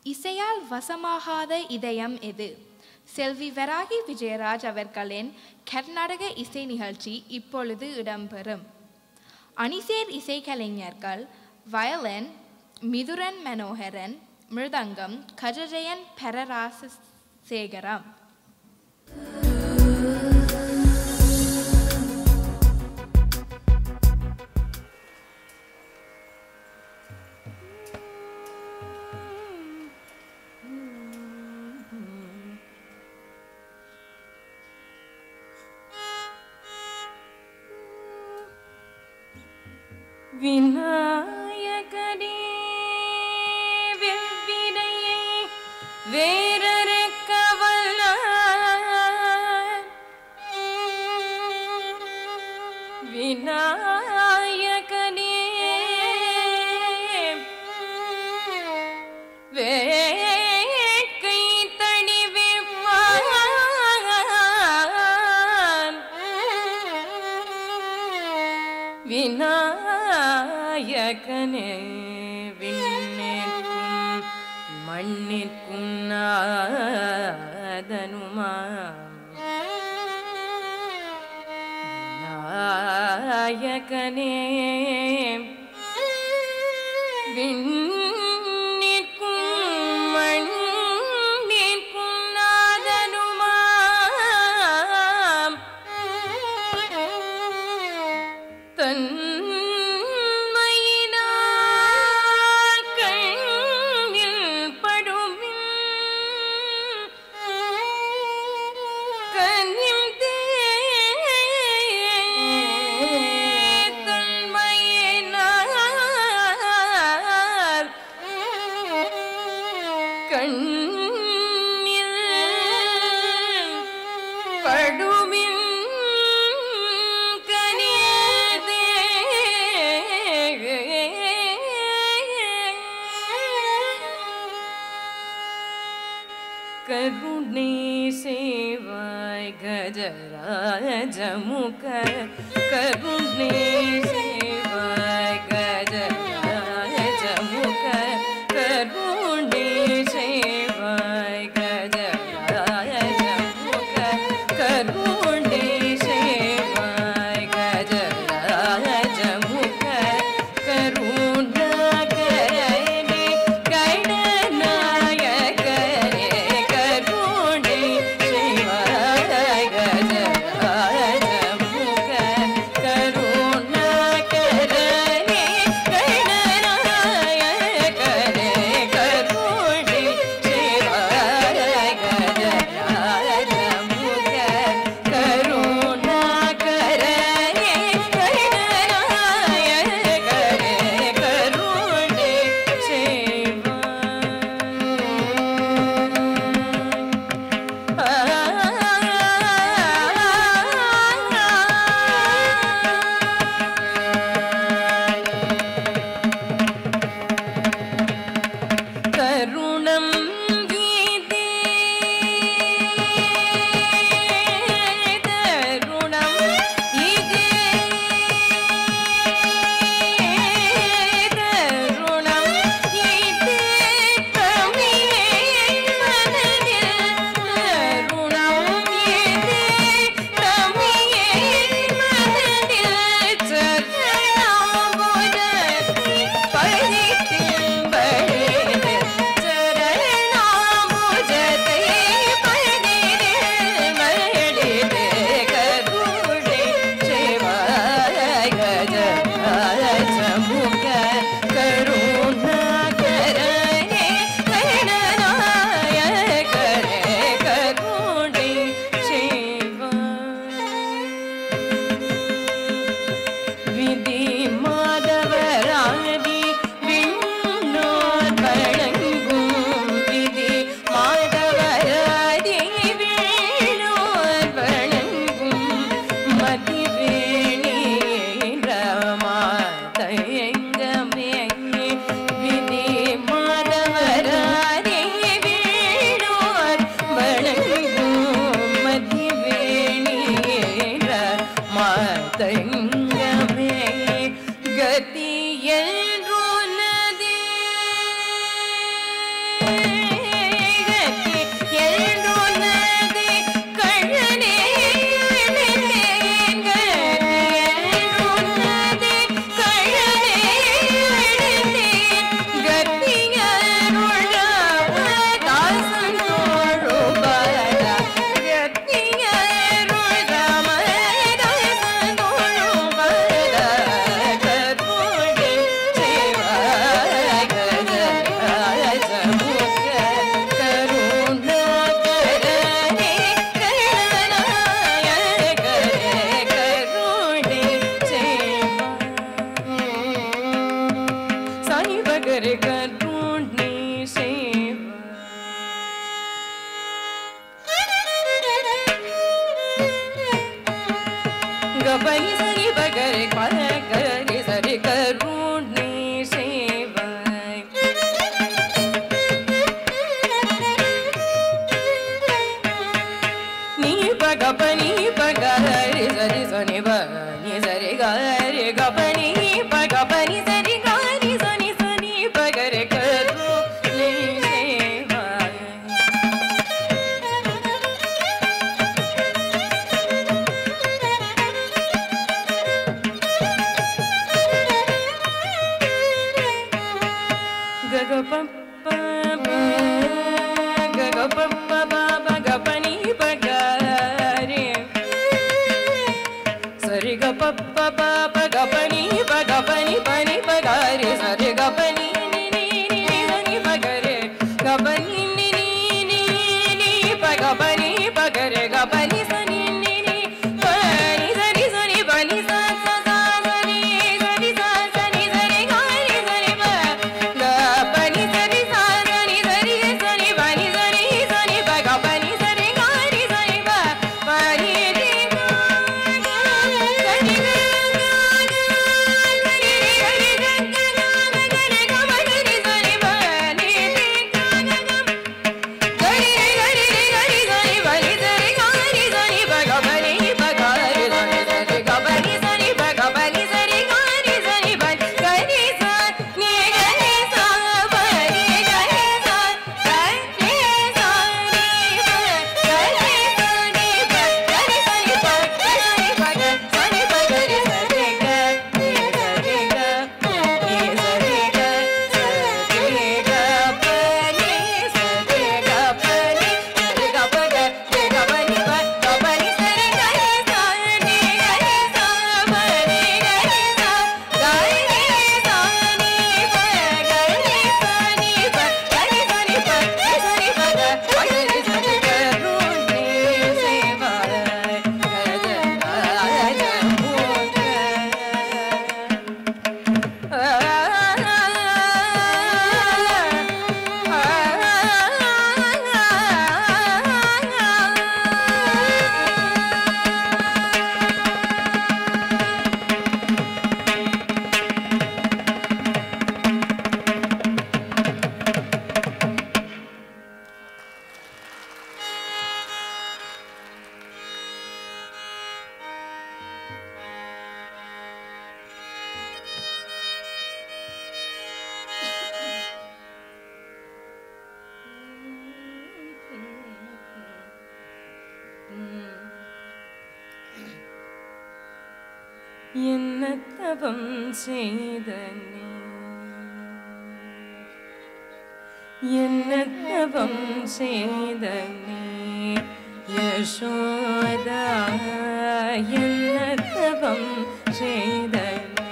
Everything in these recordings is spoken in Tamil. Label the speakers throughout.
Speaker 1: இசையால் வசமாகாத இதயம் எது? செல்வி வராகி விஜயராஜ் அவர்களின் கர்நாடக இசை நிகழ்ச்சி இப்பொழுது இடம்பெறும். அணிசேர் இசைக்கலைஞர்கள் வயலின் மிதுரன் மனோகரன், மிருதங்கம் கஜஜயன் பரராசசேகரம்.
Speaker 2: விநாயகனே வெவ்வினையை வேறறுக்க வல்லார், விநாயகனே வேட்கை தணிவிப்பான், விநாயகனே விண்ணிற்கும் மண்ணிற்கும் நாதனுமாம், விநாயகனே விண்ணிற்கும் மண்ணிற்கும் நாதனுமாம், தன் கருணை சேவாய் கஜராஜமுக, கருணை சேவாய் கஜராஜமுக, கருணை சேவாய் கஜராஜமுக, கருணை சேவாய் கஜராஜமுக, கருணாகரனே கைடநாயகனே, கருணை சேவாய் கஜராஜமுக, கருணாகரனே கைடநாயகனே, கருணை சேவாய் கஜராஜமுக, கருணாகரனே கைடநாயகனே, கருணை கருணம் கீதே, கருணம் இதே, கருணம் இதே தமிழே மனதில், கருணம் இதே தமிழே மனதில், சரணாம்புஜத்தை பதித்தில் பழிது, சரணாம்புஜத்தை பதித்தில் பழிது, கருணை சேவாய் கஜராஜமுக, கருணாகரனே கைடநாயகனே, கருணை சேவாய். விதி மாதவராதி விண்ணோர் வழங்கும், விதி மாதவராதி விண்ணோர் வழங்கும், மதிவேணி ரமாதயங்கமே, விதி மாதவராதி விண்ணோர் வழங்கும், மதிவேணி ரமாதயங்கமே, கதி என்றுனதே sani bagare karuni seva gapani sani bagare karuni sari karuni seva ni bagapani bagare sari sani bagani sari gare gapani bagapani sari gani sani sani bagare karuni seva gagapappa gagapappa bagapani bagare sari gapappa bagapani bagapani pani bagare sari gapani ni ni ni ni bagare gapani ni ni ni ni bagapani bagare gapani sani ni ni pani sari sari pani sa sa sa sari sari sa sari sari gari sari ba gapani sari sa sari sari sari pani sari sari bagapani sari gari sari ba pani ni என்ன தவம் செய்த நீ என்ன தவம் செய்த நீ யசோதா என்ன தவம் செய்த நீ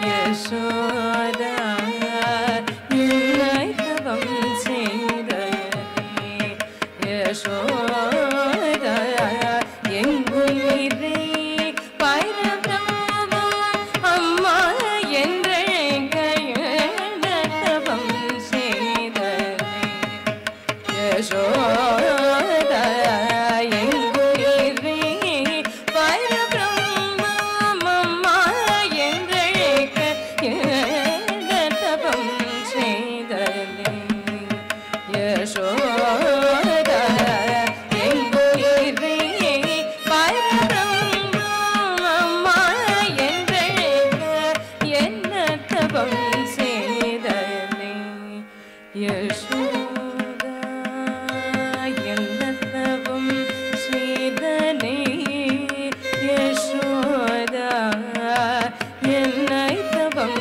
Speaker 2: யசோதா என்ன தவம் செய்த நீ யசோதா எங்கும் இறை என்னை தவம்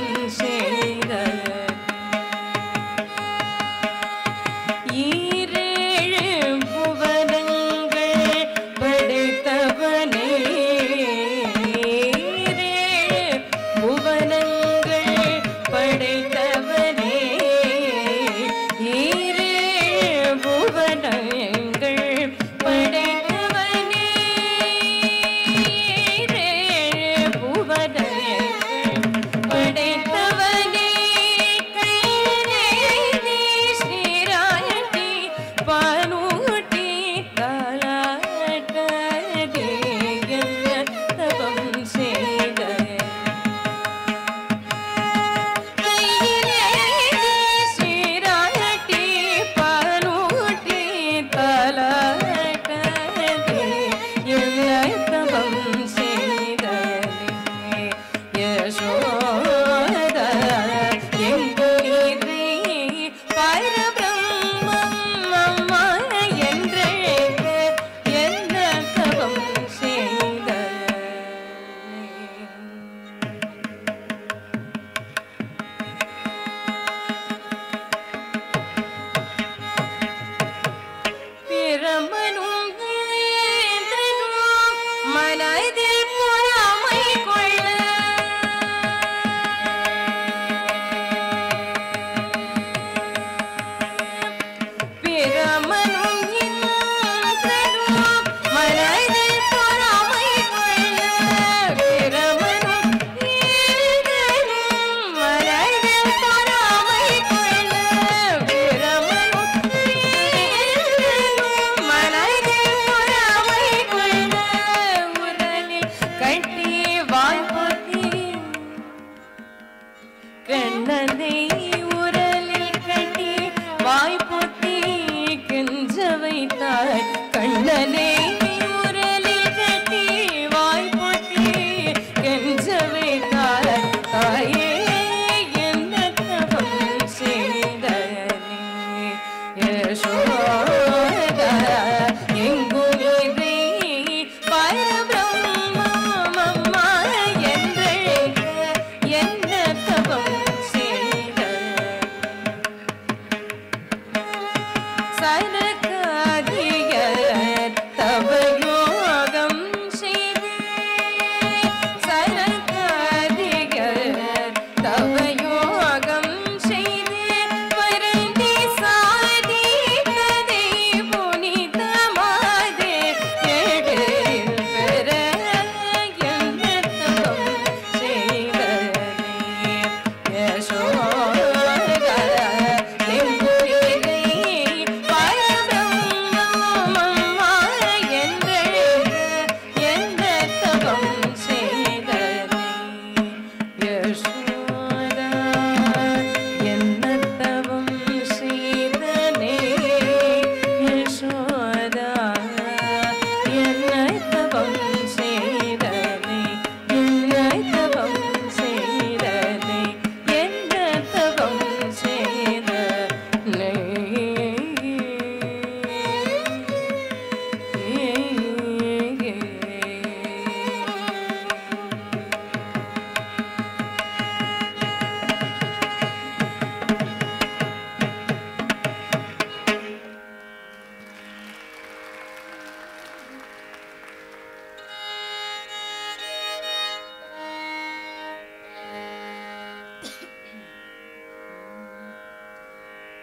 Speaker 2: கண்ணனை உரலில் கட்டி வாய்ப்பொத்தி கெஞ்ச வைத்தாய் கண்ணனை உரலில் கட்டி வாய்ப்பொத்தி கெஞ்ச வைத்தாய் தாயே என்ன தவம் செய்தனே யசோதா எங்கும் இதை பரபிரம்மம்மா என்றழைக்க என்ன தவம் செய்த சனகாதியர் தவயோகம் செய்து சனகாதியர் தவயோகம் செய்து வருந்தி சாதித்ததை புனிதமாதே எழில் பெற என்ன தவம் செய்தனே யசோதா எங்குயிரை பரபிரம்மம்மா என்றழைக்க என்ன தவம் செய்தனே யசோதா என்ன தவம் செய்தனே யசோதா என்ன தவம் செய்தனே என்ன தவம் செய்தனே என்ன தவம் செய்தனே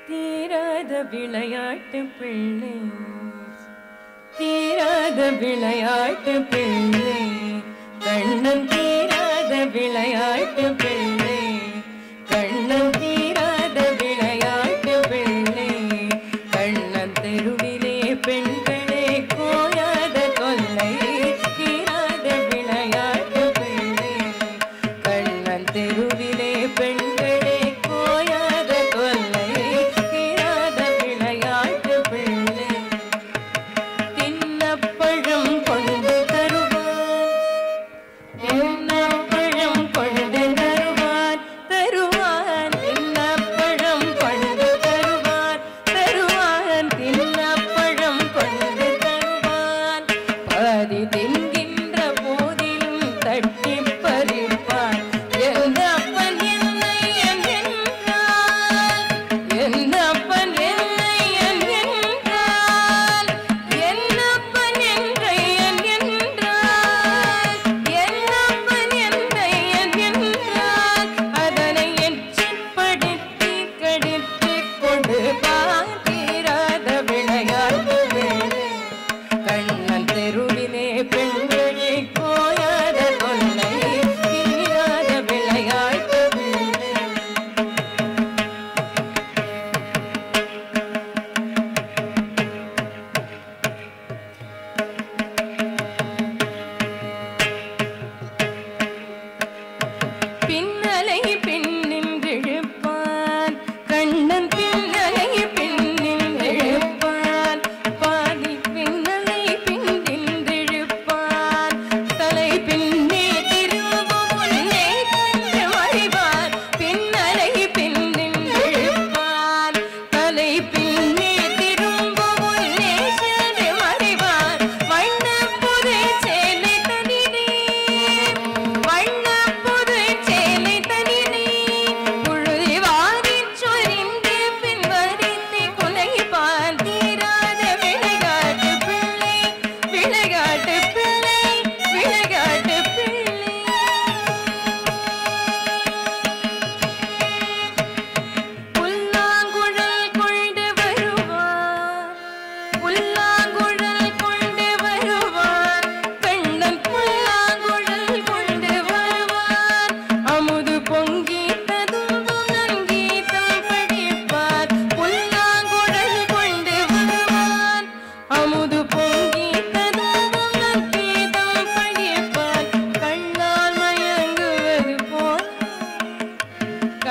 Speaker 2: தீராத விளையாட்டு பிள்ளை தீராத விளையாட்டு பிள்ளை கண்ணன் தீராத விளையாட்டு பிள்ளை கண்ணன் தீராத விளையாட்டு பிள்ளை கண்ணன் தெருவிலே பெண்களே கோயாத கொல்லை தீராத விளையாட்டு பிள்ளை கண்ணன் தெருவிலே பெண்களே கோயாத கொல்லை தீராத விளையாட்டு பிள்ளை தின்னப்பழம் கொண்டு தருவான் தின்னப்பழம் கொண்டு தருவான் தருவான் தின்னப்பழம் கொண்டு தருவான் தருவான் தின்னப்பழம் கொண்டு தருவான் பாதி தின்கின்ற போதிலும் தட்டி பறிப்பான் எந்த அப்பன் என்னை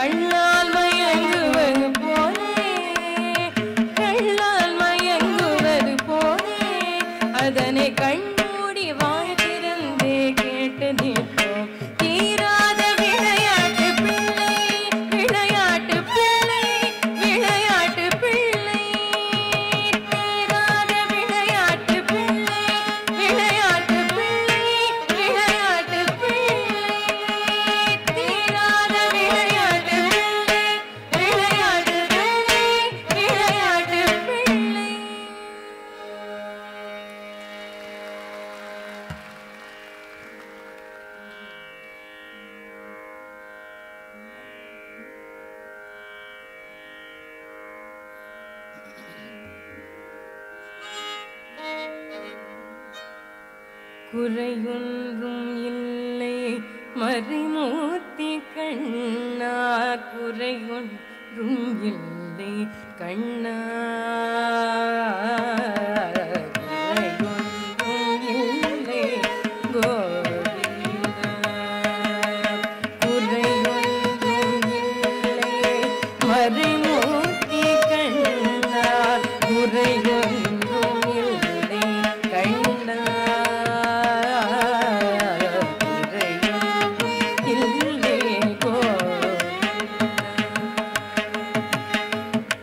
Speaker 2: கண்ணால் மயங்குவது போலே கண்ணால் மயங்குவது போலே அதனை கண்மூடி வாய் திறந்தே கேட்டு நிற்போம் தீராத விளையாட்டு பிள்ளை விளையாட்டு பிள்ளை விளையாட்டு பிள்ளை தீராத விளையாட்டு பிள்ளை விளையாட்டு பிள்ளை விளையாட்டு பிள்ளை தீராத விளையாட்டு பிள்ளை விளையாட்டு பிள்ளை விளையாட்டு பிள்ளை. குறையொன்றும் இல்லை மறைமூர்த்தி கண்ணா குறையொன்றும் இல்லை கண்ணா குறையொன்றும் இல்லை கோவிந்தா குறையொன்றும் இல்லை மறைமூர்த்தி கண்ணா குறையொன்றும் இல்லை கண்ணா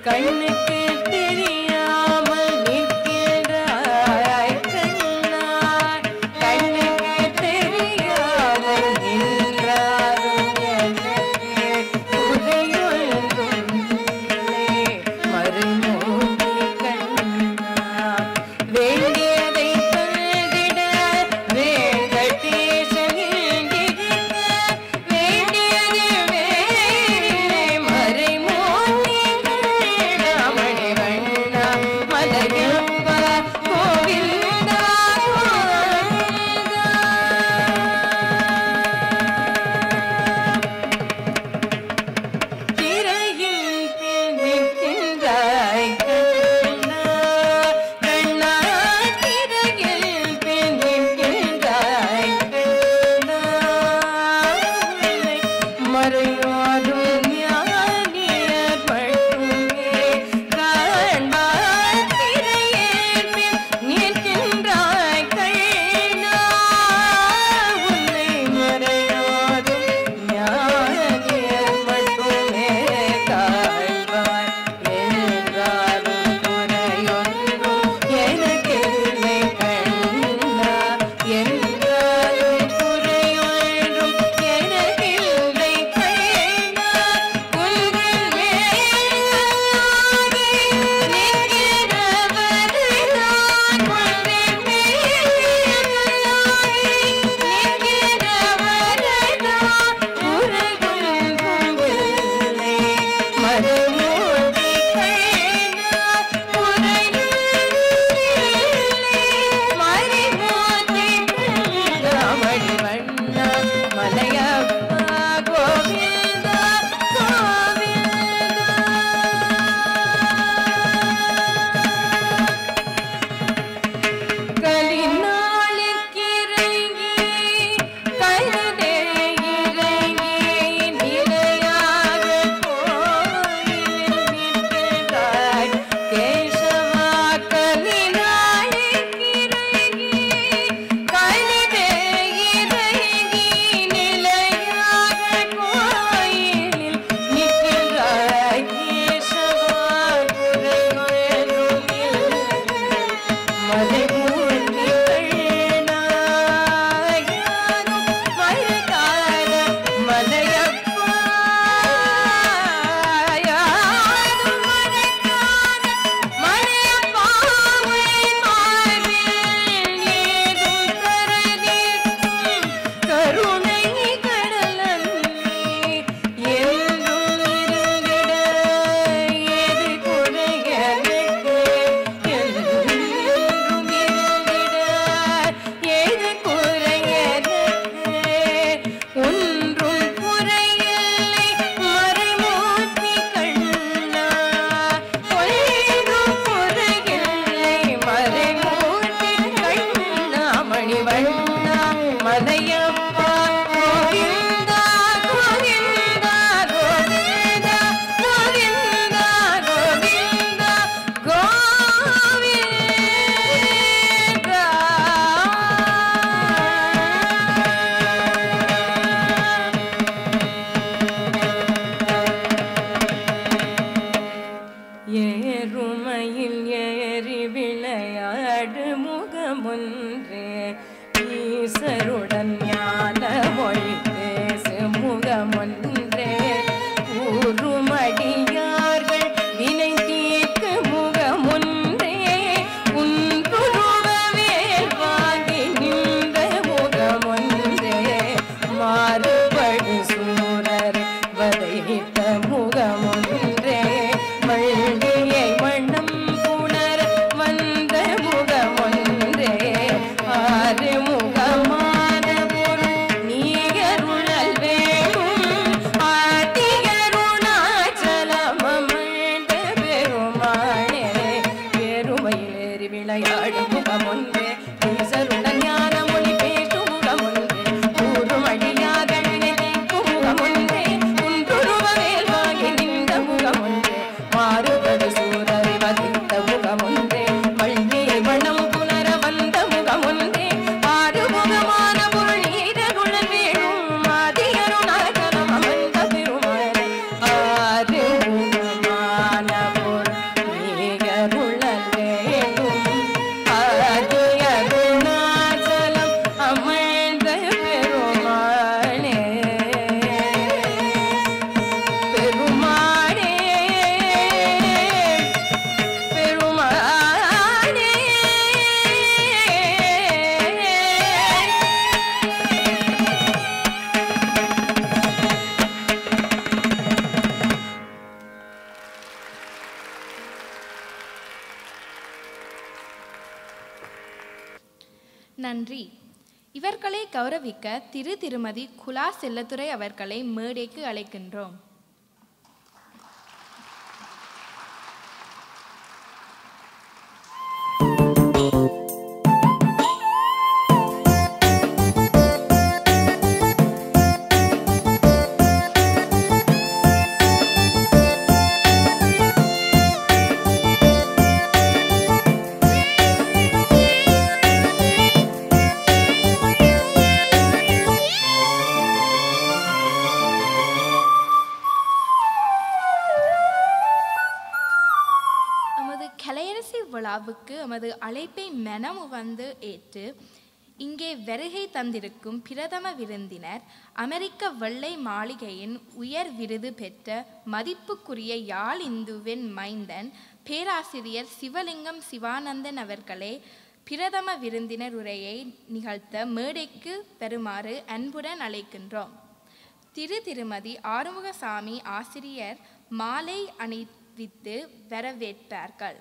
Speaker 2: கண்ணுக்கு தெரியாமல் நிற்கிறாய் கண்ணா கண்ணுக்கு தெரியாமல் நின்றாரும் எனக்கு குறையொன்றும் இல்லை மறுமூர்த்தி கண்ணா வேண்டியதை தந்திட வேங்கடேசன் என்கிற வேண்டியது வேறில்லை மறைமூர்த்தி மணிவண்ணா மலயப்பா கோவிந்தா திரையில் நிற்கின்றாய் கண்ணா கண்ணா திரையில் நிற்கின்றாய் கண்ணா மறையாதும் ஞானியர் மட்டுமே காண்பார் திரையில் நிற்கின்றாய் கண்ணா உன்னை மறையாதும் ஞானியர் மட்டுமே காண்பார் என்றாலும் குறையொன்றும் எனக்கில்லை கண்ணா என்றாலும் குறையொன்றும் எனக்கில்லை கண்ணா வைத்த முகமொன்றே மல்லியை வண்ணம் புணர வந்த முகமொன்றே ஆறு முகமான பொருள் நீகருளல் வேணும் ஆதிகருணாச்சலமமிழ்ந்த பெருமானே பெருமையிலேறி விளையாடும் முகமொன்றே ஈசருடன் ஞான மொழி பேசும் முகமொன்றே கூறுமடியாக நினைக்கும் முகமொன்றே குன்றுருவவேல் வாங்கி நின்ற முகமொன்றே மாறுபடு சூரரை வதித்த முகமொன்றே மல்லியை வண்ணம் புனர வந்த முகமொன்றே ஆறு முகமான பொருள் நீரருளல் வேணும் ஆதிகருணாச்சலம் அமர்ந்த பெருமானே ஆறு முகமான பொருள் நீரருளல் வேணும் ஆதிகருணாச்சலம் அமர்ந்த பெருமானே பெருமானே பெருமானே
Speaker 1: நன்றி. இவர்களை கௌரவிக்க திருமதி குலா செல்லத்துரை அவர்களை மேடைக்கு அழைக்கின்றோம். விழாவுக்கு எமது அழைப்பை மனம் வந்து ஏற்று இங்கே வருகை தந்திருக்கும் பிரதம விருந்தினர் அமெரிக்க வெள்ளை மாளிகையின் உயர் விருது பெற்ற மதிப்புக்குரிய யாழ் இந்துவின் மைந்தன் பேராசிரியர் சிவலிங்கம் சிவானந்தன் அவர்களே பிரதம விருந்தினர் உரையை நிகழ்த்த மேடைக்கு வருமாறு அன்புடன் அழைக்கின்றோம். திருமதி ஆறுமுகசாமி ஆசிரியர் மாலை அணிவித்து வரவேற்பார்கள்.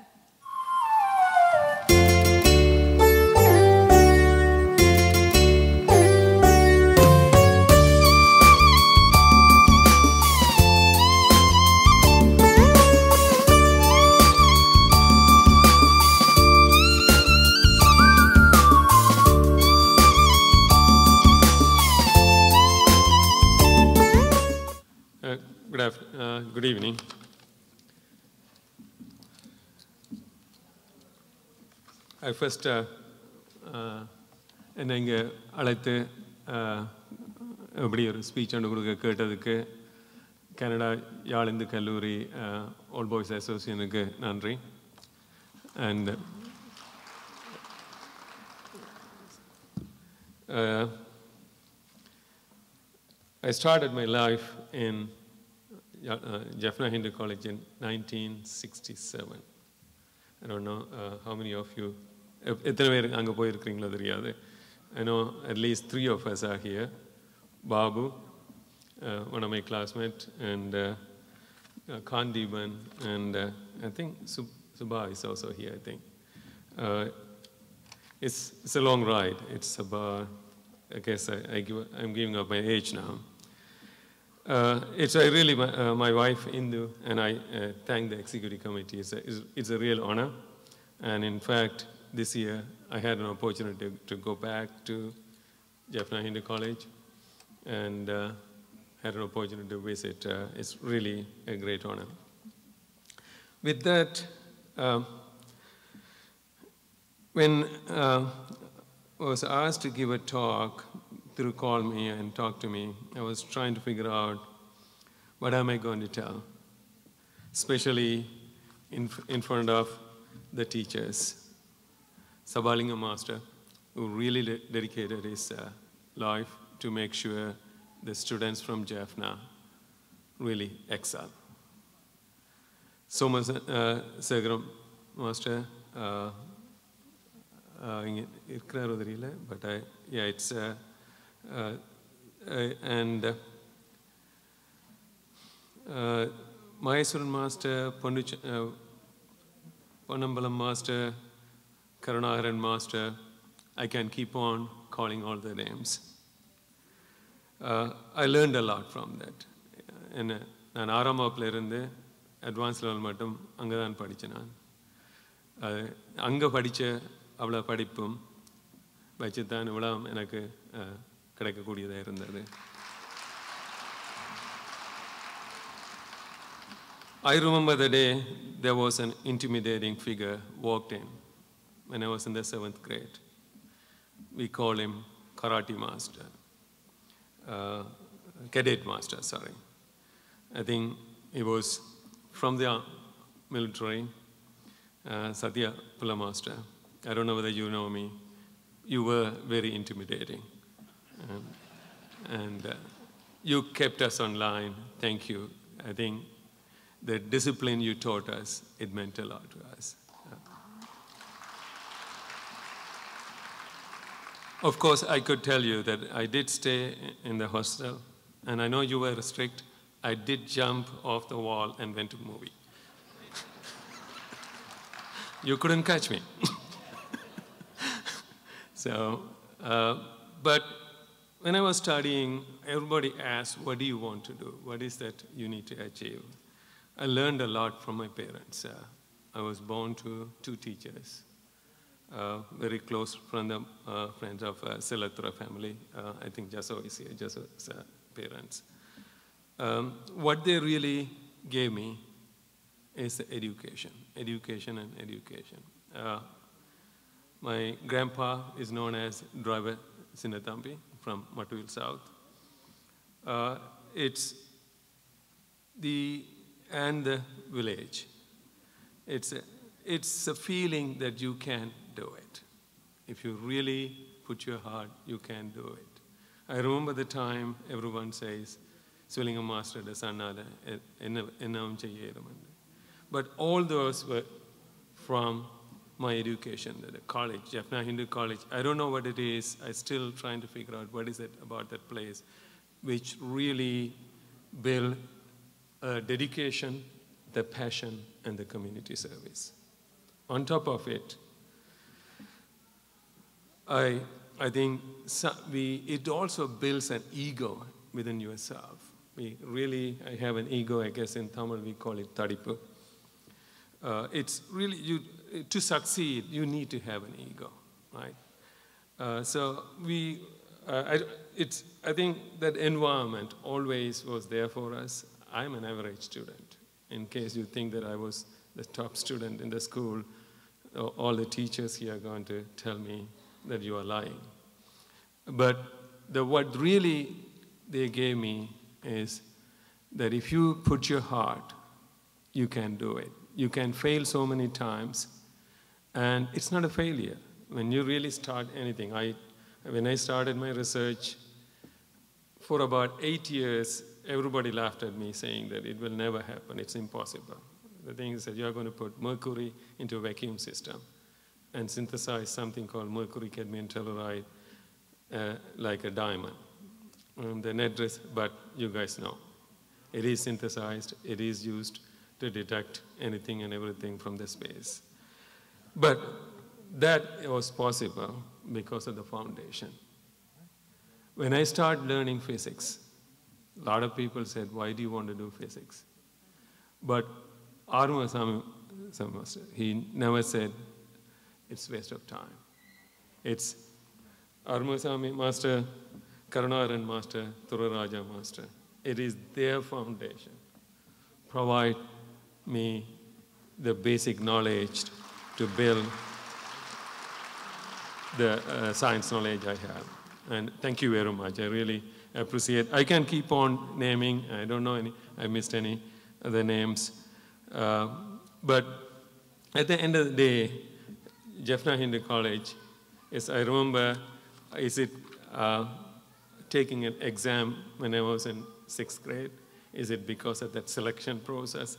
Speaker 3: Good evening. I first என்னை இங்கே அழைத்து எப்படி ஒரு ஸ்பீச் ஒன்று கொடுக்க கேட்டதுக்கு கனடா யாழ் இந்து கல்லூரி ஓல்ட் பாய்ஸ் அசோசியேஷனுக்கு நன்றி. And I started my life in Jaffna Hindu College in 1967. I don't know how many of you, எத்தனை பேர் அங்கே போயிருக்கிறீங்களோ தெரியாது. I know at least 3 of us are here. Babu, one of my classmates, and Kandiban, and I think Subha is also here, I think. It's a long ride. It's about, I guess I'm giving up my age now. It's really my wife, Indu, and I thank the executive committee. It's a real honor. And in fact, this year I had an opportunity to go back to Jaffna Hindu College and had an opportunity to visit. It's really a great honor. With that, when I was asked to give a talk, Thiru called me and talked to me. I was trying to figure out what am I going to tell, especially in front of the teachers. Sabalinga Master, who really dedicated his life to make sure the students from Jaffna really excel. Soma Segaram Master, but it's and Mahesuran Master, Ponnambalam Master, Karunaharan Master, I can keep on calling all the names. I learned a lot from that. நான் ஆறாம் வகுப்புலேருந்து அட்வான்ஸ் லெவல் மட்டும் அங்கே தான் படித்தேன் நான். அங்கே படித்த அவ்வளோ படிப்பும் வச்சு தான் இவ்வளோ எனக்கு கிடைக்கக்கூடியதாக இருந்தது. I remember the day there was an intimidating figure walked in when I was in the 7th grade. We call him Karate Master, Cadet Master, sorry. I think he was from the military, Satya Pula Master. I don't know whether you know me. You were very intimidating. And you kept us online. Thank you. I think the discipline you taught us, it meant a lot to us. Of course, I could tell you that I did stay in the hostel, and I know you were strict. I did jump off the wall and went to a movie. You couldn't catch me. So, but when I was studying, everybody asked, what do you want to do? What is that you need to achieve? I learned a lot from my parents. I was born to 2 teachers, very close friends of Silathura family. I think Jaso is here, Jaso's parents. What they really gave me is the education and education. My grandpa is known as Driver Sinnathambi from Mattuil South. It's the village. It's a feeling that you can do it. If you really put your heart, you can do it. I remember the time everyone says, Swillingham Master the Sannada, but all those were from my education, the college, Jaffna Hindu College. I don't know what it is. I'm still trying to figure out what is it about that place which really build dedication, the passion, and the community service. On top of it, I think it also builds an ego within yourself. I have an ego, I guess in Tamil we call it Tadipu. It's really, to succeed, you need to have an ego, right? I think that environment always was there for us. I'm an average student. In case you think that I was the top student in the school, all the teachers here are going to tell me that you are lying. But what really they gave me is that if you put your heart, you can do it. You can fail so many times, and it's not a failure. When you really start anything, when I started my research, for about 8 years, everybody laughed at me saying that it will never happen, it's impossible. The thing is that you're going to put mercury into a vacuum system and synthesize something called mercury cadmium telluride like a diamond. The net risk, but you guys know. It is synthesized, it is used to detect anything and everything from the space. But that was possible because of the foundation. When I started learning physics, a lot of people said, why do you want to do physics? But Arumugam, he never said, it's waste of time. It's Arumugam Master, Karunaharan Master, Thuraraja Master. It is their foundation. Provide me the basic knowledge to build the science knowledge I have. And thank you very much. I really appreciate. I can keep on naming. I don't know I missed any other names. But at the end of the day, Jaffna Hindu College, I remember, taking an exam when I was in 6th grade? Is it because of that selection process?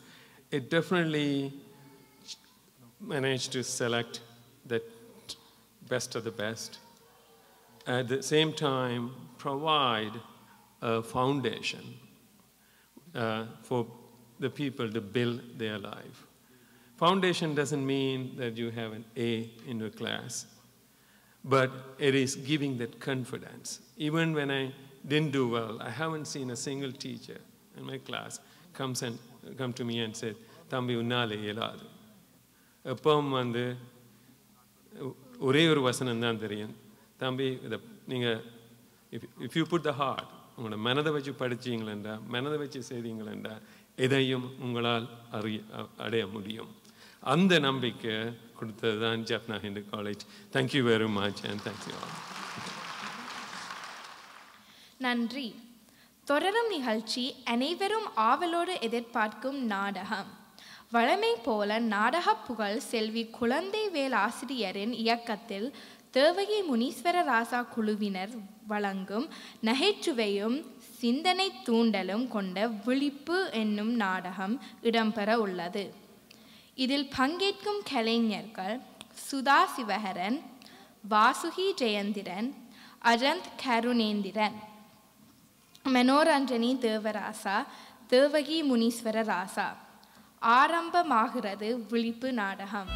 Speaker 3: It definitely managed to select the best of the best. At the same time, provide a foundation. for the people to build their life. Foundation doesn't mean that you have an A in your class, but it is giving that confidence. Even when I didn't do well, I haven't seen a single teacher in my class come to me and said, "Thambi unnale eladu." எப்பவும் வந்து ஒரே ஒரு வசனம் தான் தெரியும், தம்பி இதை நீங்கள் if you put the heart, உங்களோட மனதை வச்சு படிச்சீங்களா, மனதை வச்சு செய்தீங்களா, எதையும் உங்களால் அடைய முடியும். அந்த நம்பிக்கை கொடுத்தது தான் Jaffna Hindu college. Thank you very much and thank you all.
Speaker 1: நன்றி. தொடரும் நிகழ்ச்சி அனைவரும் ஆவலோடு எதிர்பார்க்கும் நாடகம். வழமை போல நாடக புகழ் செல்வி குழந்தைவேல் ஆசிரியரின் இயக்கத்தில் தேவகி முனீஸ்வர ராசா குழுவினர் வழங்கும் நகைச்சுவையும் சிந்தனை தூண்டலும் கொண்ட விழிப்பு என்னும் நாடகம் இடம்பெற உள்ளது. இதில் பங்கேற்கும் கலைஞர்கள் சுதா சிவஹரன், வாசுகி ஜெயந்திரன், அஜந்த் கருணேந்திரன், மனோரஞ்சனி தேவராசா, தேவகி முனீஸ்வர ராசா. ஆரம்பமாகிறது விழிப்பு நாடகம்.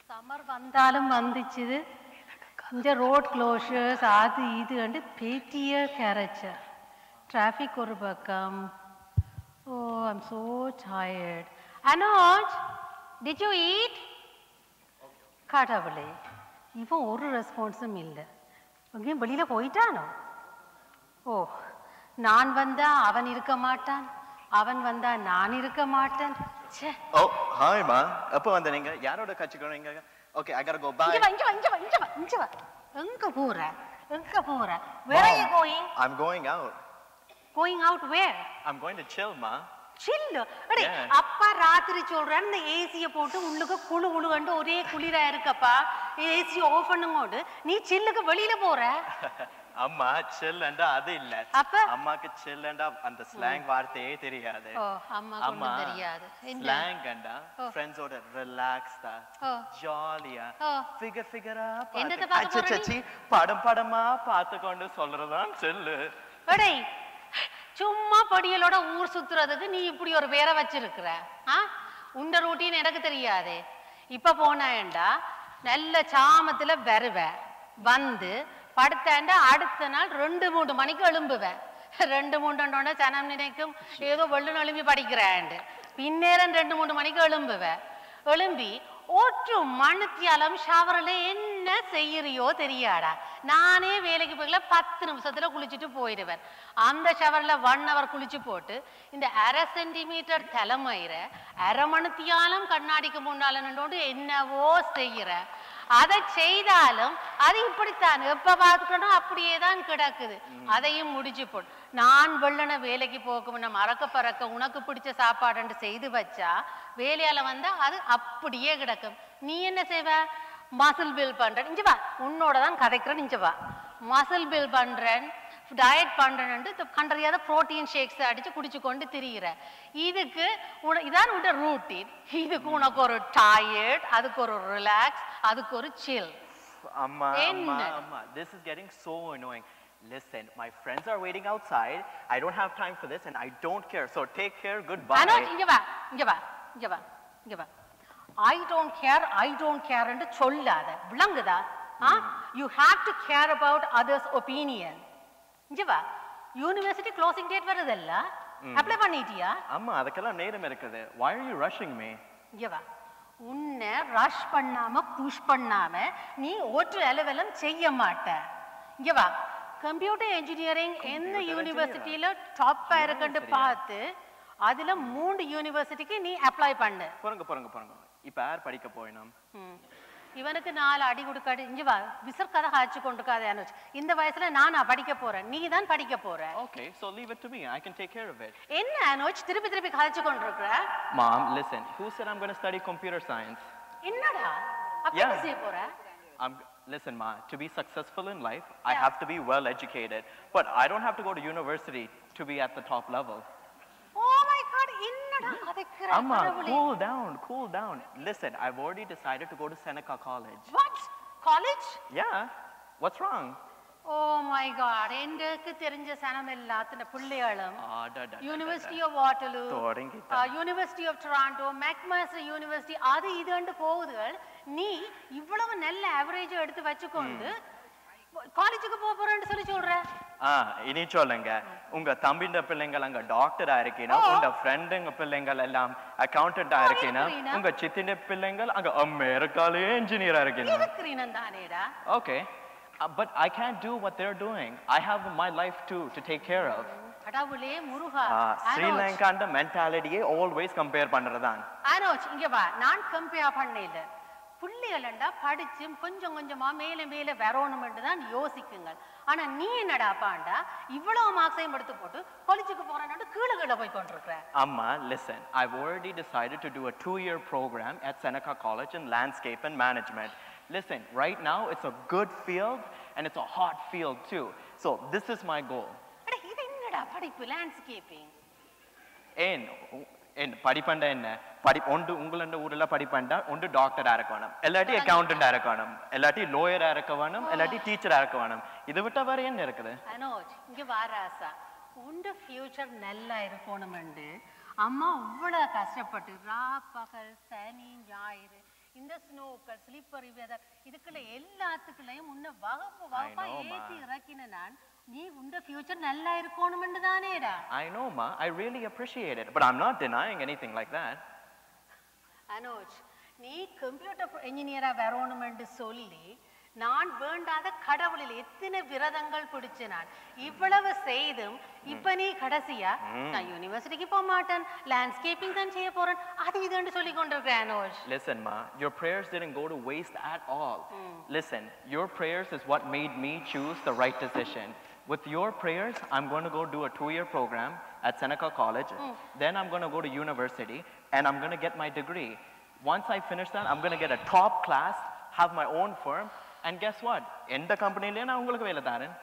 Speaker 4: சம்மர் வந்தாலும் வந்துச்சு. இந்த ரோட் க்ளோஷர்ஸ் அது இது கண்டு பெரிய கேரக்டர். டிராஃபிக் ஒரு பக்கம். Oh, I'm so tired. Anoj, did you eat? கடவுளே, இவன் ஒரு ரெஸ்பான்ஸும் இல்லை. எங்கேயும் வெளியில் போயிட்டானோ? ஓ, நான் வந்தா அவன் இருக்க மாட்டான், அவன் வந்தா நான் இருக்க மாட்டேன்.
Speaker 5: ஓ, ஹாய் மா. எப்போ வந்த நீங்க? யாரோட கட்சிக்கிறீங்க? Okay, I gotta go. Bye.
Speaker 4: இங்க வா. எங்க போற? Where are you going?
Speaker 5: I'm going out.
Speaker 4: Going out where?
Speaker 5: I'm going to chill, ma.
Speaker 4: Chill? அடே, அப்பா ராத்திரி சொல்றேன் இந்த ஏசிய போட்டு உள்ளுக்கு குளு குளு கண்டு ஒரே குளிரா இருக்கப்பா. ஏசி ஆஃப் பண்ணும்போது நீ சில்லுக்கு வெளியில போற.
Speaker 5: அம்மா சில்லுண்டா அது இல்ல. அம்மாக்கு சில்லுண்டா அந்த ஸ்லாங் வார்த்தையே தெரியாது.
Speaker 4: ஓ, அம்மா தெரியாது.
Speaker 5: ஸ்லாங்கண்டா ஃப்ரெண்ட்ஸோட ரிலாக்ஸ்டா, ஜாலியா, ஃபிகரா படமா பார்த்துக்கொண்டு சொல்றதான் சில்லு.
Speaker 4: அடே, சும்மா படியலோட ஊர் சுத்துறதுக்கு நீ இப்படி ஒரு பேரை வச்சிருக்கிற? உண்ட ரூட்டின்னு எனக்கு தெரியாது. இப்ப போனாண்டா நல்ல சாமத்துல வருவ, வந்து படுத்தாண்டா அடுத்த நாள் 2-3 மணிக்கு எழும்புவேன். 2-3 சனம் நினைக்கும் ஏதோ வெள்ளு எழும்பி படிக்கிறாண்டு. பின்னேரம் 2-3 மணிக்கு எழும்புவேன். எழும்பி ஒரு மணித்தியாலம் ஷவரில் என்ன செய்யறியோ தெரியாடா. நானே வேலைக்கு போய்ல 10 நிமிஷத்துல குளிச்சுட்டு போயிடுவேன். அந்த ஷவரில் 1 hour குளிச்சு போட்டு இந்த 1/2 சென்டிமீட்டர் தலைமயிர 1/2 மணித்தியாலம் கண்ணாடிக்கு முன்னால நின்று என்னவோ செய்யற. அதை செய்தாலும் அது இப்படித்தான், எப்ப பார்த்துக்கணும் அப்படியே தான் கிடக்குது. அதையும் முடிச்சு போட்டு நான் வெள்ளன வேலைக்கு போக மறக்க பறக்க உனக்கு பிடிச்ச சாப்பாடு செய்து வச்சா வேலையால வந்தா அது அப்படியே கிடக்கும். நீ என்ன செய்வ? மசில் பில்ட் பண்றேன், இங்க வா, உன்னோட தான் கதைக்கிறேன், இங்க வா. மசில் பில்ட் பண்றேன், டயட் பண்றேன்னு கண்டறியாத புரோட்டீன் ஷேக்ஸ் அடிச்சு குடிச்சு கொண்டு திரிகிற. இதுக்கு இதான் உட ரூட்டீன். இதுக்கு உனக்கு ஒரு டயர்ட், அதுக்கு ஒரு ரிலாக்ஸ், அதுக்கு ஒரு சில்.
Speaker 5: அம்மா, this is getting so annoying. Listen, my friends are waiting outside. I don't have time for this and I don't care. So take care, goodbye.
Speaker 4: இங்க வா. I don't care என்று சொல்லாத. விளங்குதா? You have to care about others' opinion. இங்க வா. யூனிவர்சிட்டி க்ளோசிங் டேட் வருதல்ல, அப்ளை பண்ணிட்டியா?
Speaker 5: அம்மா, அதுக்கெல்லாம் நேரம் இருக்குது. Why are you rushing me?
Speaker 4: இங்க வா. உன்னை ரஷ் பண்ணாம புஷ் பண்ணாம நீ ஒரு லெவலும் செய்ய மாட்ட. இங்க வா. கம்ப்யூட்டர் இன்ஜினியரிங் எந்த யூனிவர்சிட்டியில டாப்பா இருக்குன்னு பார்த்து அதுல 3 யூனிவர்சிட்டிக்கு நீ அப்ளை பண்ணு.
Speaker 5: போறங்க. இப்ப யார் படிக்க போயினோம்?
Speaker 4: இவனுக்கு 4 அடி கொடுக்காது. இங்க வா. விசர் கதை காய்ச்சி கொண்டிருக்காது அனுஜ். இந்த வயசுல நானா படிக்க போறேன், நீ தான் படிக்க போற.
Speaker 5: Okay, so leave it to me. I can take care of it.
Speaker 4: என்ன அனுஜ் திருப்பி காய்ச்சி கொண்டிருக்கிற?
Speaker 5: Mom, listen. Who said I'm going to study computer science?
Speaker 4: என்னடா? அப்படி செய்ய போற?
Speaker 5: Listen, Ma, to be successful in life, I have to be well educated. But I don't have to go to university to be at the top level.
Speaker 4: Oh my God, என்னடா கதைக்கிற
Speaker 5: Amma,
Speaker 4: கடவுளே.
Speaker 5: cool down. Listen, I've already decided to go to Seneca College.
Speaker 4: What? College?
Speaker 5: Yeah, what's wrong?
Speaker 4: Oh my God, எனக்கு தெரிஞ்ச சனம் எல்லாத்தின பிள்ளைகளும் university of Waterloo, university of Toronto, McMaster university அது இதுண்டு போகுதுகள். நீ இவ்வளவு நல்ல ஆவரேஜ் எடுத்து வச்சுக்கொண்டு காலேஜுக்கு போறேன்னு சொல்லி சொல்ற.
Speaker 5: இனி சொல்லுங்க, உங்க தம்பிண்ட பிள்ளைங்கள் அங்க டாக்டரா இருக்கீனா, உங்க ஃப்ரெண்டுங்க பிள்ளைங்கள் எல்லாம் அக்கவுண்டன்டா இருக்கீனா, உங்க சித்தின பிள்ளைங்கள் அங்க அமெரிக்காலே இன்ஜினியரா இருக்கீனா.
Speaker 4: தானேடா.
Speaker 5: Okay. But I can't do what they're doing. I have my life too to take care of.
Speaker 4: கடவுளே முருகா.
Speaker 5: Sri Lankan mentality always compare பண்றதான்.
Speaker 4: Anoj இங்க வா, நான் கம்பேர் பண்ணல. புள்ளிகளண்டா படிச்சு கொஞ்சம் கொஞ்சமா மேல மேல வரணும்னு தான் யோசிக்குங்க. ஆனா நீ என்னடா பாண்டா இவ்வளவு மார்க்ஸையும் எடுத்து போட்டு காலேஜுக்கு போறேன்னு கீழ போய் கொண்டிருக்கிற.
Speaker 5: Amma, listen, I've already decided to do a 2-year program at Seneca College in landscape and management. Listen, right now it's a good field and it's a hot field too. So this is my goal.
Speaker 4: அட இது என்னடா படிப்பு landscaping?
Speaker 5: ஏன் படிப்பண்ட என்ன ஒன்று உங்களோட ஊர்ல படிப்பண்டா ஒன்று டாக்டரா இருக்க வேணும், இல்லாட்டி அக்கவுண்டண்டா இருக்க வேணும், இல்லாட்டி லோயரா இருக்க வேணும், இல்லாட்டி டீச்சரா இருக்க வேணும். இதை விட்ட வேற என்ன இருக்குது?
Speaker 4: அனோஜ் இங்க வாராசா, உண்ட ஃபியூச்சர் நல்லா இருக்கணும்னு அம்மா இவ்வளவு கஷ்டப்பட்டு ரா பகல் சனி ஞாயிறு இந்த ஸ்னோக்கர் ஸ்லிப்பரி வெதர் இதுக்குள்ள எல்லாத்துக்குள்ளேயும் உன்னை வகுப்பா ஏத்தி இறக்கின நான் நீ உண்ட ஃபியூச்சர் நல்லா இருக்கணும்னு தானேடா.
Speaker 5: I know, Ma. I really appreciate it, but I'm not denying anything like that.
Speaker 4: Anoj, நீ கம்ப்யூட்டர் இன்ஜினியரா வரணும்னு சொல்லி நான் வேண்டாத கடவுளில் எத்தனை விரதங்கள் பிடிச்சு நான் இவ்வளவு செய்தும் இப்ப நீ கடைசியா நான் யூனிவர்சிட்டிக்கு போக மாட்டேன், லேண்ட்ஸ்கேப்பிங் தான் செய்ய போறேன், அது இதுன்னு சொல்லி கொண்டிருக்கிறேன். Anoj,
Speaker 5: listen, Ma, your prayers didn't go to waste at all. Listen, your prayers is what made me choose the right decision. With your prayers, I'm going to go do a 2-year program at Seneca College. Then I'm going to go to university and I'm going to get my degree. Once I finish that, I'm going to get a top class, have my own firm. And guess what? எந்த கம்பெனிலயே நான் உங்களுக்கு வேலை தரேன்.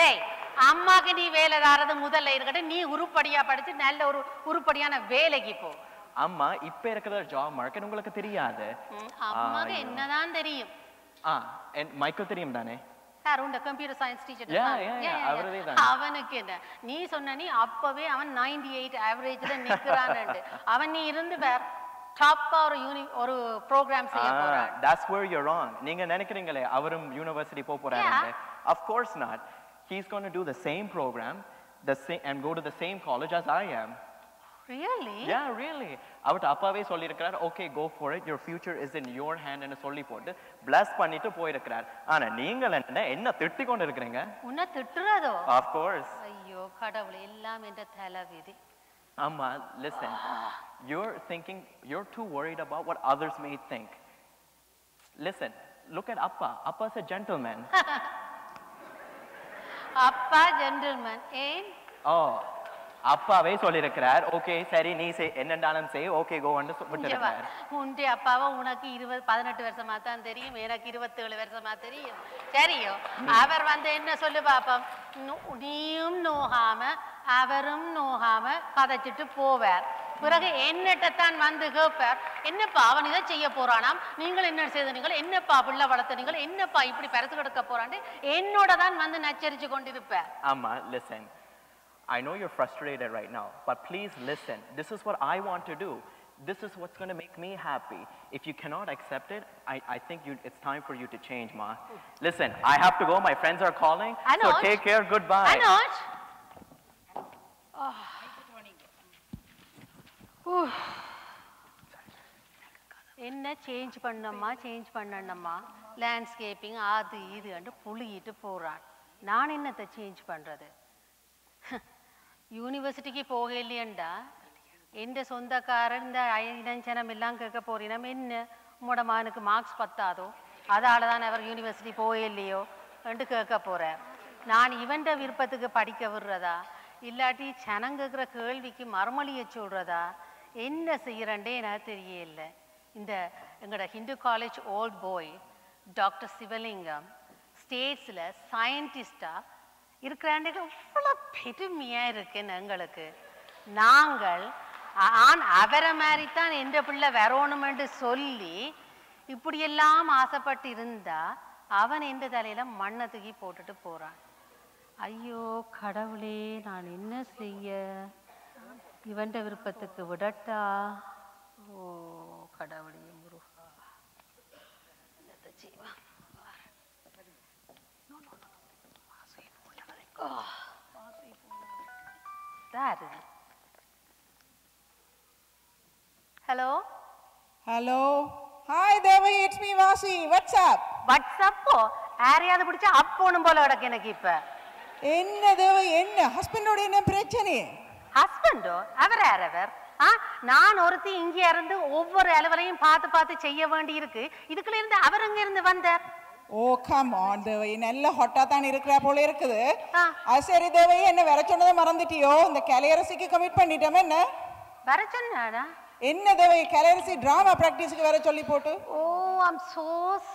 Speaker 4: டேய், அம்மாக்கு நீ வேலை தரது முதல்ல இருக்கட்ட, நீ உருப்படியா படிச்சு நல்ல ஒரு உருப்படியான வேலைக்கு போ.
Speaker 5: அம்மா இப்ப இருக்கிற ஜாப் மார்க்கெட் உங்களுக்கு தெரியாது.
Speaker 4: அம்மாக்கு என்னதான் தெரியும்?
Speaker 5: மைக்கேல் தெரியும் தானே?
Speaker 4: சார் உண்ட கம்ப்யூட்டர் சயின்ஸ் டீச்சர். அவனுக்கு என்ன நீ சொன்ன, நீ அப்பவே அவன் 98 ஆவரேஜ்ல நிக்கிறான்னு. அவன் நீ இருந்து வேற டாப்பா ஒரு ப்ரோக்ராம் செய்ய போறான்.
Speaker 5: That's where you're wrong. நீங்க நினைக்கிறீங்களே அவரும் யுனிவர்சிட்டி போறாருன்னு. Of course not. He's going to do the same program, and go to the same college as I am.
Speaker 4: Really?
Speaker 5: Yeah, really. அவட்ட அப்பாவே சொல்லிருக்கார், okay, go for it, your future is in your hand ன்னு சொல்லி போட்டு bless பண்ணிட்டு போயிருக்கார். ஆனா நீங்க என்ன திட்டி கொண்டு இருக்கீங்க?
Speaker 4: உன்னை திட்டுறதோ?
Speaker 5: Of course.
Speaker 4: ஐயோ கடவுளே, எல்லாம் என்ற தலைவிதி.
Speaker 5: Amma, listen, you're too worried about what others may think. Listen, look at Appa. Appa's a gentleman.
Speaker 4: Appa gentleman,
Speaker 5: Oh, அப்பாவே சொல்லிருக்கிறார், ஓகே சரி நீ என்னண்டாலும் செய், ஓகே கோ வந்து விட்டுருக்கார்.
Speaker 4: உன்டி அப்பாவை உனக்கு 18 வருஷமா தான் தெரியும், எனக்கு 27 வருஷமா தெரியும். சரியோ, அவர் வந்து என்ன சொல்லு பாப்போம், நீயும் நோகாம அவரும் நோகாம கதைச்சிட்டு போவார். பிறகு என்னட்டத்தான் வந்து கேட்பார், என்னப்பா அவன் இதை செய்ய போறானாம், நீங்கள் என்ன செய்தீங்கள், என்னப்பா பிள்ளை வளர்த்தனீங்கள், என்னப்பா இப்படி பரிசு கொடுக்க போறான்னு என்னோட தான் வந்து நச்சரிச்சு கொண்டிருப்பார்.
Speaker 5: ஆமா, listen, I know you're frustrated right now, but please listen. This is what I want to do. This is what's going to make me happy. If you cannot accept it, I think it's time for you to change, Ma. Listen, I have to go. My friends are calling.
Speaker 4: Anuj.
Speaker 5: So take care. Goodbye.
Speaker 4: Anuj. என்ன சேஞ்ச் பண்ணம்மா லேண்ட்ஸ்கேப்பிங் அது இது என்று புளியிட்டு போறான். நான் என்னத்தை சேஞ்ச் பண்றது? யூனிவர்சிட்டிக்கு போக இல்லையண்டா எந்த சொந்தக்காரன் இந்த இனஞ்சனம் எல்லாம் கேட்க போறினம், என்ன உங்களோட மகனுக்கு மார்க்ஸ் பத்தாதோ அதால தான் அவர் யூனிவர்சிட்டி போக இல்லையோ என்று கேட்க போறார். நான் இவன்ட விருப்பத்துக்கு படிக்க விடுறதா, இல்லாட்டி சனம் கேட்குற கேள்விக்கு மறுமொழியை சொல்றதா, என்ன செய்யறேன்டே எனக்கு தெரியல. இந்த எங்களோட Hindu college old boy doctor Sivalingam ஸ்டேட்ஸில் சயின்டிஸ்டாக இருக்கிறாண்டுக்கு இவ்வளோ பெருமையாக இருக்குன்னு எங்களுக்கு. நாங்கள் அவரை மாதிரி தான் எந்த பிள்ளை வரணுமென்று சொல்லி இப்படியெல்லாம் ஆசைப்பட்டு இருந்தா அவன் எந்த தலையில மண்ணை தூக்கி போட்டுட்டு போறான். ஐயோ கடவுளே, நான் என்ன செய்ய, இவன் விருப்பத்துக்கு விடட்டா? ஓ கடவுளே முருகா, என்னத்தை செய்வா? Hello
Speaker 6: hello, hi Devi, it's me வாசி. வாட்ஸ்அப்
Speaker 4: வாட்ஸ்அப்போ யாரையாவது பிடிச்சா அப்போனும் போல கிடக்கு எனக்கு. இப்ப
Speaker 6: என்ன தேவி, என்ன ஹஸ்பண்டோட என்ன பிரச்சனை?
Speaker 4: ஹஸ்பண்டோ? அவர் யார் அவர்? நான் ஒருத்தி இங்கே இருந்து ஒவ்வொரு அலுவலையும் பார்த்து பார்த்து செய்ய வேண்டி இருக்கு. இதுக்குள்ள இருந்து அவர் அங்க இருந்து வந்தார்.
Speaker 6: ஓ கம் ஆன் தேவி, நல்ல ஹாட்டா தான் இருக்கிற போல இருக்குது. சரி தேவி, என்ன வர சொன்னதை மறந்துட்டியோ? இந்த கலையரசிக்கு கமிட் பண்ணிட்டோமே. என்ன
Speaker 4: வர சொன்னாடா?
Speaker 6: என்ன தேவி, கலையரசி டிராமா பிராக்டிஸ்க்கு வர சொல்லி போட்டு.
Speaker 4: ஓ I'm so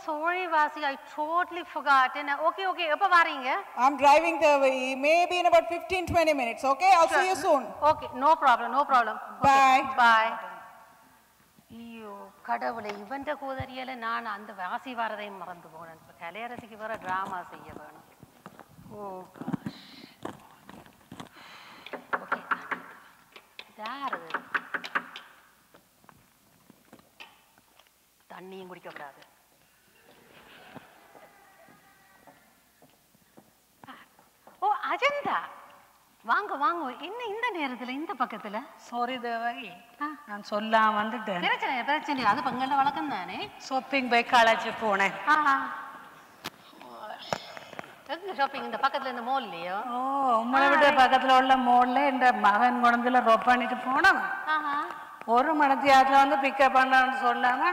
Speaker 4: sorry Vasi, I totally forgot. Okay, okay, எப்ப வாரீங்க?
Speaker 6: I'm driving Devi, maybe in about 15-20 minutes. Okay, I'll see you soon.
Speaker 4: Okay, no problem, no problem.
Speaker 6: Bye.
Speaker 4: Okay, bye. ஐயோ கடவுளே, இவன் கோதரியால நான் அந்த வாசி வரதையும் மறந்து போனேன். இப்போ கலையரசிக்கு வர டிராமா செய்ய வேணும். ஓ gosh. ஓகே, யாரு தண்ணியும் குடிக்க கூடாது. ஓ அஜந்தா, வாங்க வாங்க. என்ன இந்த நேரத்துல இந்த பக்கத்துல?
Speaker 7: சாரி தேவகி, நான் சொல்லாம வந்துட்டேன்.
Speaker 4: பிரச்சனை பிரச்சனை, அது பங்கள வழக்கம் தானே.
Speaker 7: ஷாப்பிங் போய் காலேஜ் போனேன்.
Speaker 4: எங்க ஷாப்பிங்? இந்த பக்கத்துல இந்த மால்லையோ?
Speaker 7: ஓ, உங்களை விட பக்கத்துல உள்ள மால்ல இந்த மகன் குழந்தைல ரொப் பண்ணிட்டு போனவன் ஒரு மணத்தியாத்துல வந்து பிக்கப் பண்ணான்னு சொன்னாங்க.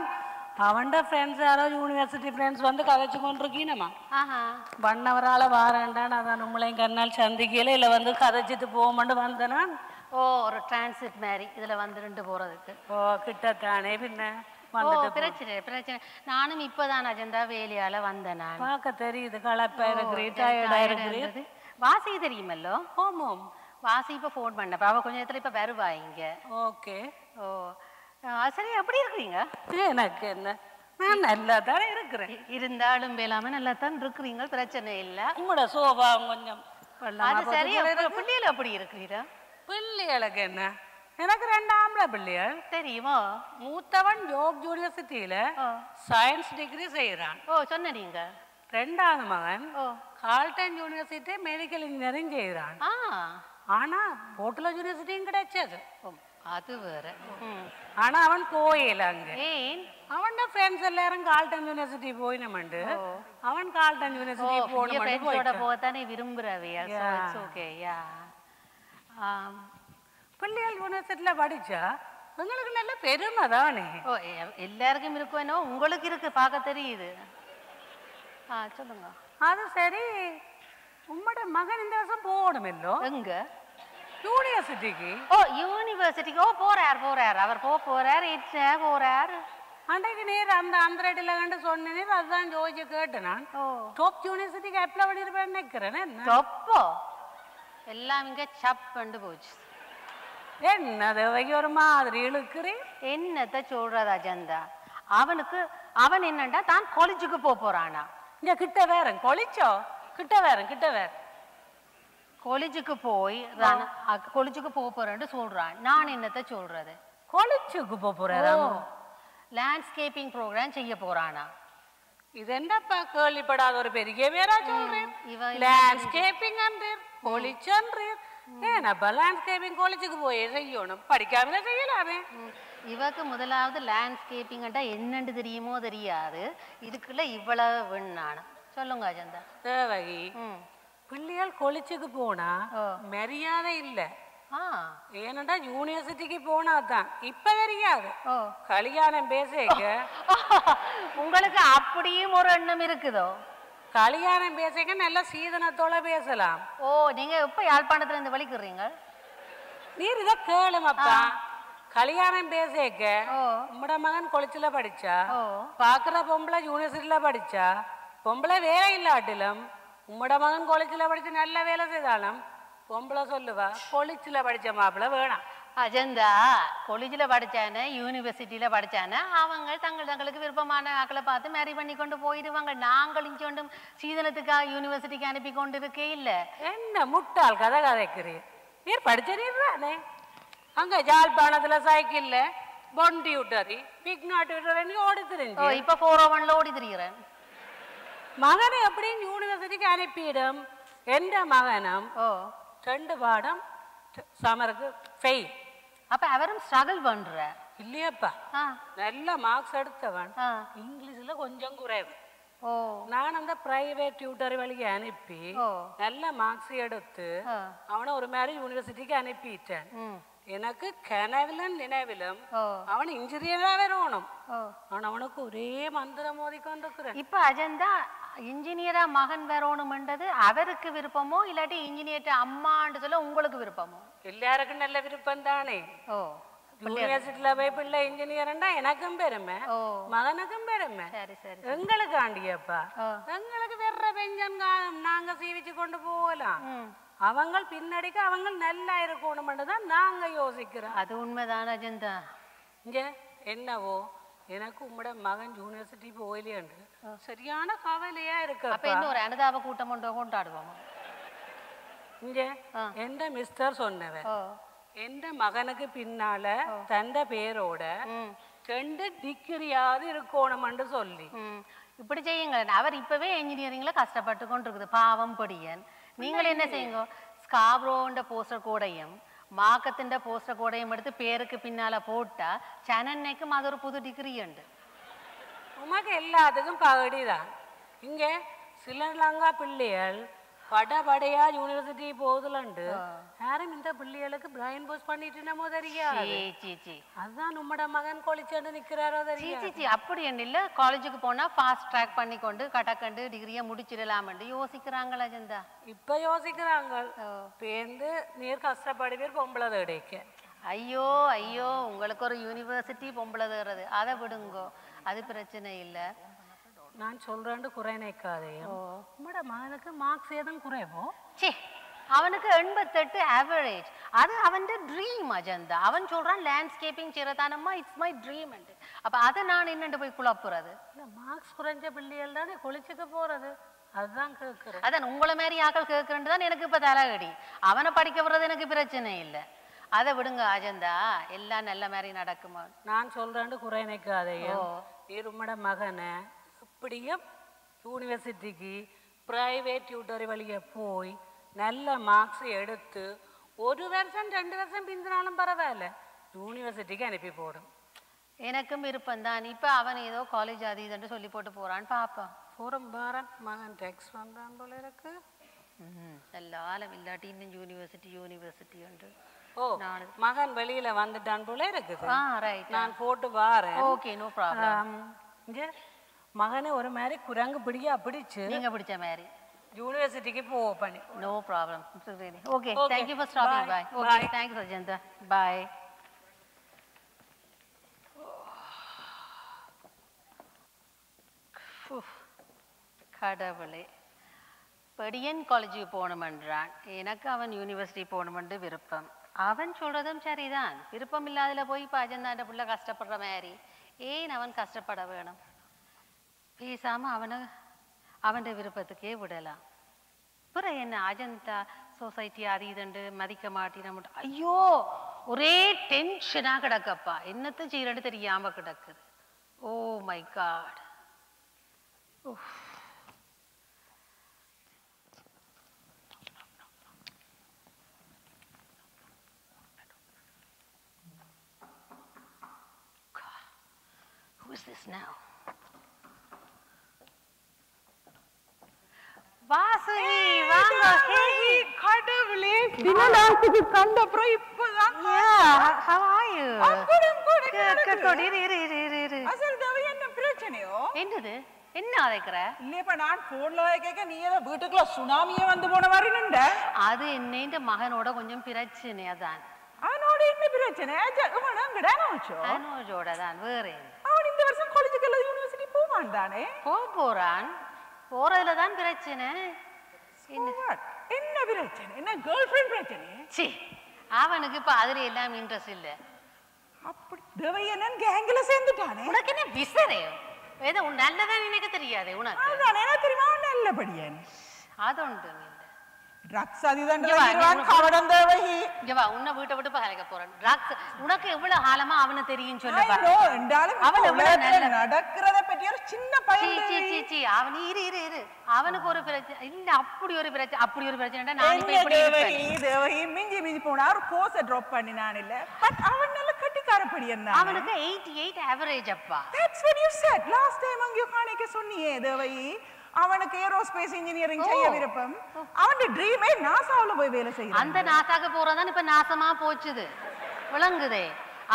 Speaker 7: அவன்ட ஃப்ரெண்ட்ஸ் யாரோ யூனிவர்சிட்டி ஃப்ரெண்ட்ஸ் வந்து கதைச்சு கொண்டிருக்கீனம்மா. பண்ணவரால் வாரேன்டான். அதான் உங்களையும் கண்ணால் சந்திக்கல இல்லை வந்து கதைச்சிட்டு போகமான்னு வந்தேனா.
Speaker 4: ஓ, ஒரு டிரான்சிட் மாதிரி இதுல வந்துட்டு போறதுக்கு.
Speaker 7: ஓ கிட்டத்தானே பின்ன
Speaker 4: பிரச்சனை பிரச்சனை. நானும் இப்பதான் அஜந்தா வேலையால வந்தேன். நான்
Speaker 7: பார்க்க தெரியுது, கலப்பா இருக்கிறேன், டயர்டா இருக்கிறேன்.
Speaker 4: வாசி தெரியுமல்லோ?
Speaker 7: ஆமாம்,
Speaker 4: வாசி இப்ப ஃபோன் பண்ணப்ப அவ கொஞ்ச நேரத்துல இப்ப வருவா இங்க.
Speaker 7: ஓகே.
Speaker 4: ஓ சரி, எப்படி இருக்கிறீங்க?
Speaker 7: எனக்கு என்ன, நான் நல்லா தானே இருக்கிறேன்.
Speaker 4: இருந்தாலும் வேளாம நல்லா தான் இருக்கிறீங்க, பிரச்சனை இல்ல.
Speaker 7: உங்களோட சோபா கொஞ்சம்
Speaker 4: அது சரி. பிள்ளைகள் எப்படி இருக்கிறீரா?
Speaker 7: பிள்ளைகளுக்கு என்ன, எனக்கு 2 ஆம்பளை பிள்ளைகள்
Speaker 4: தெரியுமா?
Speaker 7: மூத்தவன் யோக் யூனிவர்சிட்டியில சயின்ஸ் டிகிரி செய்யறான்.
Speaker 4: ஓ சொன்ன நீங்க.
Speaker 7: 2வது மகன் கால்டன் யூனிவர்சிட்டி மெடிக்கல் இன்ஜினியரிங் செய்யறான். ஆனா போர்ட்ல யூனிவர்சிட்டியும் கிடைச்சது.
Speaker 4: அது வேற.
Speaker 7: ஆனா அவன் போயில அங்க.
Speaker 4: ஏன்?
Speaker 7: அவன் ஃப்ரெண்ட்ஸ் எல்லாரும் கால்டன் யூனிவர்சிட்டி போயினமண்டு. அவன் கால்டன் யூனிவர்சிட்டி போனமண்டு
Speaker 4: போகத்தானே விரும்புறவே. Okay ya.
Speaker 7: பிள்ளைகள் யூனிவர்சிட்டியில படிச்சா உங்களுக்கு நல்ல பெருமை தானே.
Speaker 4: ஓ எல்லாருக்கும் இருக்கும், உங்களுக்கு இருக்கு, பார்க்க தெரியுது. சொல்லுங்க.
Speaker 7: அது சரி, உம்மோட மகன் இந்த வருஷம் போகணுமில்லோ?
Speaker 4: எங்க?
Speaker 7: யூனிவர்சிட்டிக்கு.
Speaker 4: ஓ யூனிவர்சிட்டிக்கு. ஓ போறார் போறார், அவர் போறார், போறார்.
Speaker 7: அன்றைக்கு நீர் அந்த அந்தரடியில் கண்டு சொன்னீர், அதுதான் ஜோதிச்சு கேட்டு நான். டாப் யூனிவர்சிட்டிக்கு அப்ளை பண்ணிருப்பேன்னு நினைக்கிறேன்.
Speaker 4: டொப்போ எல்லாம் இங்க சப்பண்டு போச்சு.
Speaker 7: என்னது ஒரு மாதிரி இழுக்கிறேன்.
Speaker 4: என்னத்த சொல்றதா அஜந்தா? அவன் என்னண்டா தான் காலேஜுக்கு போறானா?
Speaker 7: இங்க கிட்ட வேற கொலிச்சோ, கிட்ட வேற
Speaker 4: காலேஜுக்கு போய் காலேஜுக்கு போறேன்னு சொல்றான். நான் என்னத்த சொல்றது?
Speaker 7: காலேஜுக்கு போறாரா?
Speaker 4: லேண்ட்ஸ்கேப்பிங் ப்ரோக்ராம் செய்ய போறானா?
Speaker 7: இது என்னப்பா கேள்விப்படாத ஒரு பெரிய பேரா சொல்றேன். லேண்ட்ஸ்கேப்பிங் அன்றீர், காலேஜ் அன்றீர். ஏன்னப்பா லேண்ட்ஸ்கேப்பிங் காலேஜுக்கு போய் செய்யணும், படிக்காமலே செய்யலாமே.
Speaker 4: இவக்கு முதலாவது லேண்ட்ஸ்கேப்பிங் என்னன்னு தெரியுமோ தெரியாது. இதுக்குள்ள இவ்வளவு வேணானு சொல்லுங்க அஜந்தா.
Speaker 7: தேவகி, பிள்ளைகள் காலேஜுக்கு போனா மரியாதை இல்ல. ஏனண்டா யூனிவர்சிட்டிக்கு போனா தான் இப்ப தெரியாது. கல்யாணம் பேசிக்க
Speaker 4: உங்களுக்கு அப்படியும் ஒரு எண்ணம் இருக்குதோ?
Speaker 7: கல்யாணம் பேசிக்க நல்ல சீதனத்தோட பேசலாம்.
Speaker 4: ஓ நீங்க எப்ப யாழ்ப்பாணத்துல இருந்து வலிக்கிறீங்க?
Speaker 7: நீர் இதை கேளுமப்பா. கல்யாணம் பேசேக்க உம்மட மகன் கொளிச்சில படிச்சா பாக்குற பொம்பளை யூனிவர்சிட்டியில படிச்சா பொம்பளை வேலை இல்லாட்டிலும் உம்மட மகன் கொளிச்சில படிச்சு நல்ல வேலை செய்தாலும் பொம்பளை சொல்லுவா கொளிச்சில படிச்ச மாப்பிள்ள வேணாம்.
Speaker 4: அஜந்தா காலேஜில் படித்தானே யூனிவர்சிட்டியில் படித்தானே அவங்க தங்களுக்கு விருப்பமான ஆக்களை பார்த்து மேரி பண்ணி கொண்டு போயிடுவாங்க. நாங்கள் இங்கே கொண்டு சீதனத்துக்காக யூனிவர்சிட்டிக்கு அனுப்பி கொண்டு இருக்கே இல்லை.
Speaker 7: என்ன முட்டாள் கதை கதைக்கிறீர்? நீர் படிச்சே அங்கே ஜாழ்ப்பாணத்தில் சைக்கிளில் பொண்டி விட்டாரி பிக்னாட்டு விட்டாரி ஓடி தெரிஞ்சு
Speaker 4: இப்போ 401 ஓடி திரிகிறேன்.
Speaker 7: மகனை எப்படியும் யூனிவர்சிட்டிக்கு அனுப்பிடும். எந்த மகனும் 2 பாடம் சமருக்கு ஃபெயில்.
Speaker 4: அப்ப அவரும் ஸ்ட்ரகிள் பண்ற
Speaker 7: இல்லையப்பா? நல்ல மார்க்ஸ் எடுத்தவன் இங்கிலீஷ்ல கொஞ்சம் குறைவு. நான் அந்த பிரைவேட் டியூட்டர் வழிக்கு அனுப்பி நல்ல மார்க்ஸ் எடுத்து அவனை ஒரு மாதிரி யூனிவர்சிட்டிக்கு அனுப்பிட்டேன். எனக்கு கனவிலும் நினைவிலும் அவன் இன்ஜினியரா வரணும். அவனுக்கு ஒரே மந்திரம் மோதிக்கொண்டிருக்கிறேன்.
Speaker 4: இப்ப அஜந்தா இன்ஜினியரா மகன் வரணும்ன்றது அவருக்கு விருப்பமோ இல்லாட்டி இன்ஜினியர் அம்மான்னு சொல்ல உங்களுக்கு விருப்பமோ?
Speaker 7: எல்லாருக்கும் நல்ல விருப்பம் தானே. யூனிவர்சிட்டியில போய் பிள்ளை இன்ஜினியர்ண்டா எனக்கும் பெருமை, மகனுக்கும் பெருமை. எங்களுக்கு ஆண்டியப்பா எங்களுக்கு வேற பெஞ்சன் நாங்க சீவிச்சு கொண்டு போகலாம். அவங்க பின்னாடிக்கு அவங்க நல்லா இருக்கணும்ன்றதான் நாங்க யோசிக்கிறோம்.
Speaker 4: அது உண்மைதான் அஜந்தா.
Speaker 7: இங்க என்னவோ எனக்கு உம்மட மகன் யூனிவர்சிட்டி போயிலேண்டு சரியான கவலையா இருக்கு.
Speaker 4: அப்ப இன்னொரு அனுதாப கூட்டம் கொண்டாடுவோம்.
Speaker 7: இங்க எந்த மிஸ்டர் சொன்னவன் எந்த மகனுக்கு பின்னால தந்த பேரோட 2 டிகிரியாவது இருக்கணும்னு சொல்லி
Speaker 4: இப்படி செய்யுங்க. அவர் இப்பவே என்ஜினியரிங்ல கஷ்டப்பட்டு கொண்டு இருக்குது பாவம் படியன். நீங்கள் என்ன செய்யுங்க, ஸ்காப்ரோன்ற போஸ்டர் கூடையும் மாக்கத்தின் போஸ்டர் கூடையும் எடுத்து பேருக்கு பின்னால போட்டா சென்னைக்கும் அது ஒரு புது டிகிரி உண்டு.
Speaker 7: உமக்கு எல்லாத்துக்கும் பகடிதான். இங்க சிலங்கா பிள்ளைகள் படையா யூனிவர்சிட்டி போகுதுலண்டு யாரும் இந்த பிள்ளைகளுக்கு பிரைன் வாஷ் பண்ணிட்டுனமோ தெரியாது. அதுதான் உம்மட மகன் கொலிச்சேன்னு நிக்கிறாரோ தெரியாது.
Speaker 4: அப்படி என்ன இல்ல, காலேஜுக்கு போனா ஃபாஸ்ட் ட்ராக் பண்ணி கொண்டு கடக்கண்டு டிகிரியை முடிச்சிடலாம்னு யோசிக்கிறாங்களா ஜந்தா?
Speaker 7: இப்ப யோசிக்கிறாங்க. பேருந்து நீர் கஷ்டப்படுவீர் பொம்பளை தேடிக்க.
Speaker 4: ஐயோ ஐயோ, உங்களுக்கு ஒரு யூனிவர்சிட்டி பொம்பளை தேடுறது அதை விடுங்கோ, அது பிரச்சனை இல்லை.
Speaker 7: நான் சொல்றேன் குறை நிற்காதே. உம்மோட மகனுக்கு மார்க்ஸ் ஏதும் குறைவோ?
Speaker 4: சே, அவனுக்கு 88 ஆவரேஜ். அது அவன் ட்ரீம் அஜந்தா. அவன் சொல்றான் லேண்ட்ஸ்கேப்பிங் செய்யறதானம்மா, இட்ஸ் மை ட்ரீம். அப்ப அதை நான் என்னண்டு போய் குழப்புறது?
Speaker 7: மார்க்ஸ் குறைஞ்ச பிள்ளைகள் தானே கொலிச்சுக்க போறது, அதுதான் கேட்கிறேன்.
Speaker 4: அதான் உங்களை மாதிரி ஆக்கள் கேட்கறேன்னு தான் எனக்கு இப்ப தலைகடி. அவனை படிக்க வர்றது எனக்கு பிரச்சனை இல்லை, அதை விடுங்க அஜந்தா, எல்லாம் நல்ல மாதிரி நடக்குமா.
Speaker 7: நான் சொல்றேன் குறை நிற்காதையோ. நீர் உம்மோட மகனை இப்படியும் யூனிவர்சிட்டிக்கு பிரைவேட் டியூட்டர் வழிய போய் நல்ல மார்க்ஸ் எடுத்து 1 வருஷம் 2 வருஷம் பிந்தினாலும் பரவாயில்ல யூனிவர்சிட்டிக்கு அனுப்பி போடும்.
Speaker 4: எனக்கும் விருப்பம் தான். இப்ப அவன் ஏதோ காலேஜ் அது இதுன்னு சொல்லி போட்டு போறான்னு பாப்பான்.
Speaker 7: போறோம் பாரன் மகன் டெக்ஸ் வந்தான் போல இருக்கு.
Speaker 4: நல்ல ஆழம் இல்லாட்டி இன்னும் யூனிவர்சிட்டி உண்டு.
Speaker 7: மகன் வெளியில வந்துட்டான் போல இருக்குது.
Speaker 4: ரைட்,
Speaker 7: நான் போட்டு வாரேன்.
Speaker 4: Okay, no problem.
Speaker 7: மகனை ஒரு மாதிரி குரங்கு பிடியா பிடிச்சு
Speaker 4: நீங்க பிடிச்ச மாதிரி
Speaker 7: யூனிவர்சிட்டிக்கு போக பண்ணி.
Speaker 4: No problem. Okay, thank you for stopping by. Okay, thank you Ajantha. Bye. கடவுளே, படியன் காலேஜுக்கு போகணுமென்றான். எனக்கு அவன் யூனிவர்சிட்டி போகணுமென்று விருப்பம். அவன் சொல்றதும் சரிதான். விருப்பம் இல்லாதல போய் இப்போ அஜந்தாண்ட பிள்ளை கஷ்டப்படுற மாதிரி ஏன் அவன் கஷ்டப்பட வேணும்? பேசாம அவன் விருப்பத்துக்கே விடலாம். அப்புறம் என்ன அஜந்தா சொசைட்டி அது இதுண்டு மதிக்க மாட்டின மட்டும் ஐயோ ஒரே டென்ஷனா கிடக்கப்பா. என்னத்தை செய்யறன்னு தெரியாம கிடக்குது. Oh my god. Who is this now? Vasuki வாங்க.
Speaker 6: கடவுளே, தினலாசுக்கு கண்ட அப்புறம் இப்பதான்.
Speaker 4: How are you?
Speaker 6: என்ன பிரச்சனையோ?
Speaker 4: என்னது என்ன அதைக்கிற?
Speaker 6: இல்லையப்பா, நான் போன்ல கேட்க நீ ஏதோ வீட்டுக்குள்ள சுனாமியே வந்து போன மாதிரி நின்ற.
Speaker 4: அது என்னைன்ற மகனோட கொஞ்சம் பிரச்சனை. அதான்
Speaker 6: அவனோட அவனோட என்ன பிரச்சனை
Speaker 4: அனுஜோட தான் வேற
Speaker 6: அவன் இந்த வருஷம் காலேஜுக்கு அல்லது யூனிவர்சிட்டி போவான் தானே
Speaker 4: போறான் போறதுல தான் பிரச்சனை
Speaker 6: என்ன பிரச்சனை என்ன கேர்ள் ஃப்ரெண்ட் பிரச்சனை
Speaker 4: சி அவனுக்கு இப்ப அதுல எல்லாம் இன்ட்ரெஸ்ட் இல்ல
Speaker 6: அப்படி தேவையனன் கேங்ல சேர்ந்துட்டானே
Speaker 4: உனக்கு என்ன விசரே ஏதோ நல்லதான் எனக்கு தெரியாது உனக்கு
Speaker 6: அதான் என்ன தெரியுமா நல்லபடியன்
Speaker 4: அது உண்டு
Speaker 6: ட்ரக்ஸ் அதுதான் கவடம் தேவகி
Speaker 4: இங்க வா உன்னை வீட்டை விட்டு பகலைக்க போறேன் ட்ரக்ஸ் உனக்கு எவ்வளவு காலமா அவனை தெரியும் சொல்லுவா
Speaker 6: அவன் எவ்வளவு நடக்கிறத பத்தி ஒரு சின்ன பையன்
Speaker 4: அவன் இரு அவனுக்கு ஒரு பிரச்சனை இல்ல அப்படி ஒரு பிரச்சனை நான் இப்ப இப்படி இருப்பேன்
Speaker 6: தேவகி மிஞ்சி போனா ஒரு கோர்ஸ் டிராப் பண்ணினான் இல்ல பட் அவன் நல்ல கட்டிக்காரப்படி என்ன
Speaker 4: அவனுக்கு 88 ஆவரேஜ் அப்பா
Speaker 6: that's what you said last time அங்க காணிக்க சொன்னியே தேவகி அவனுக்கு ஏரோஸ்பேஸ் இன்ஜினியரிங் செய்ய விருப்பம் அவனோட ட்ரீமே நாசாவுல போய் வேலை செய்யறான்
Speaker 4: அந்த நாசாக்கு போறதான் இப்ப நாசமா போச்சுது விளங்குதே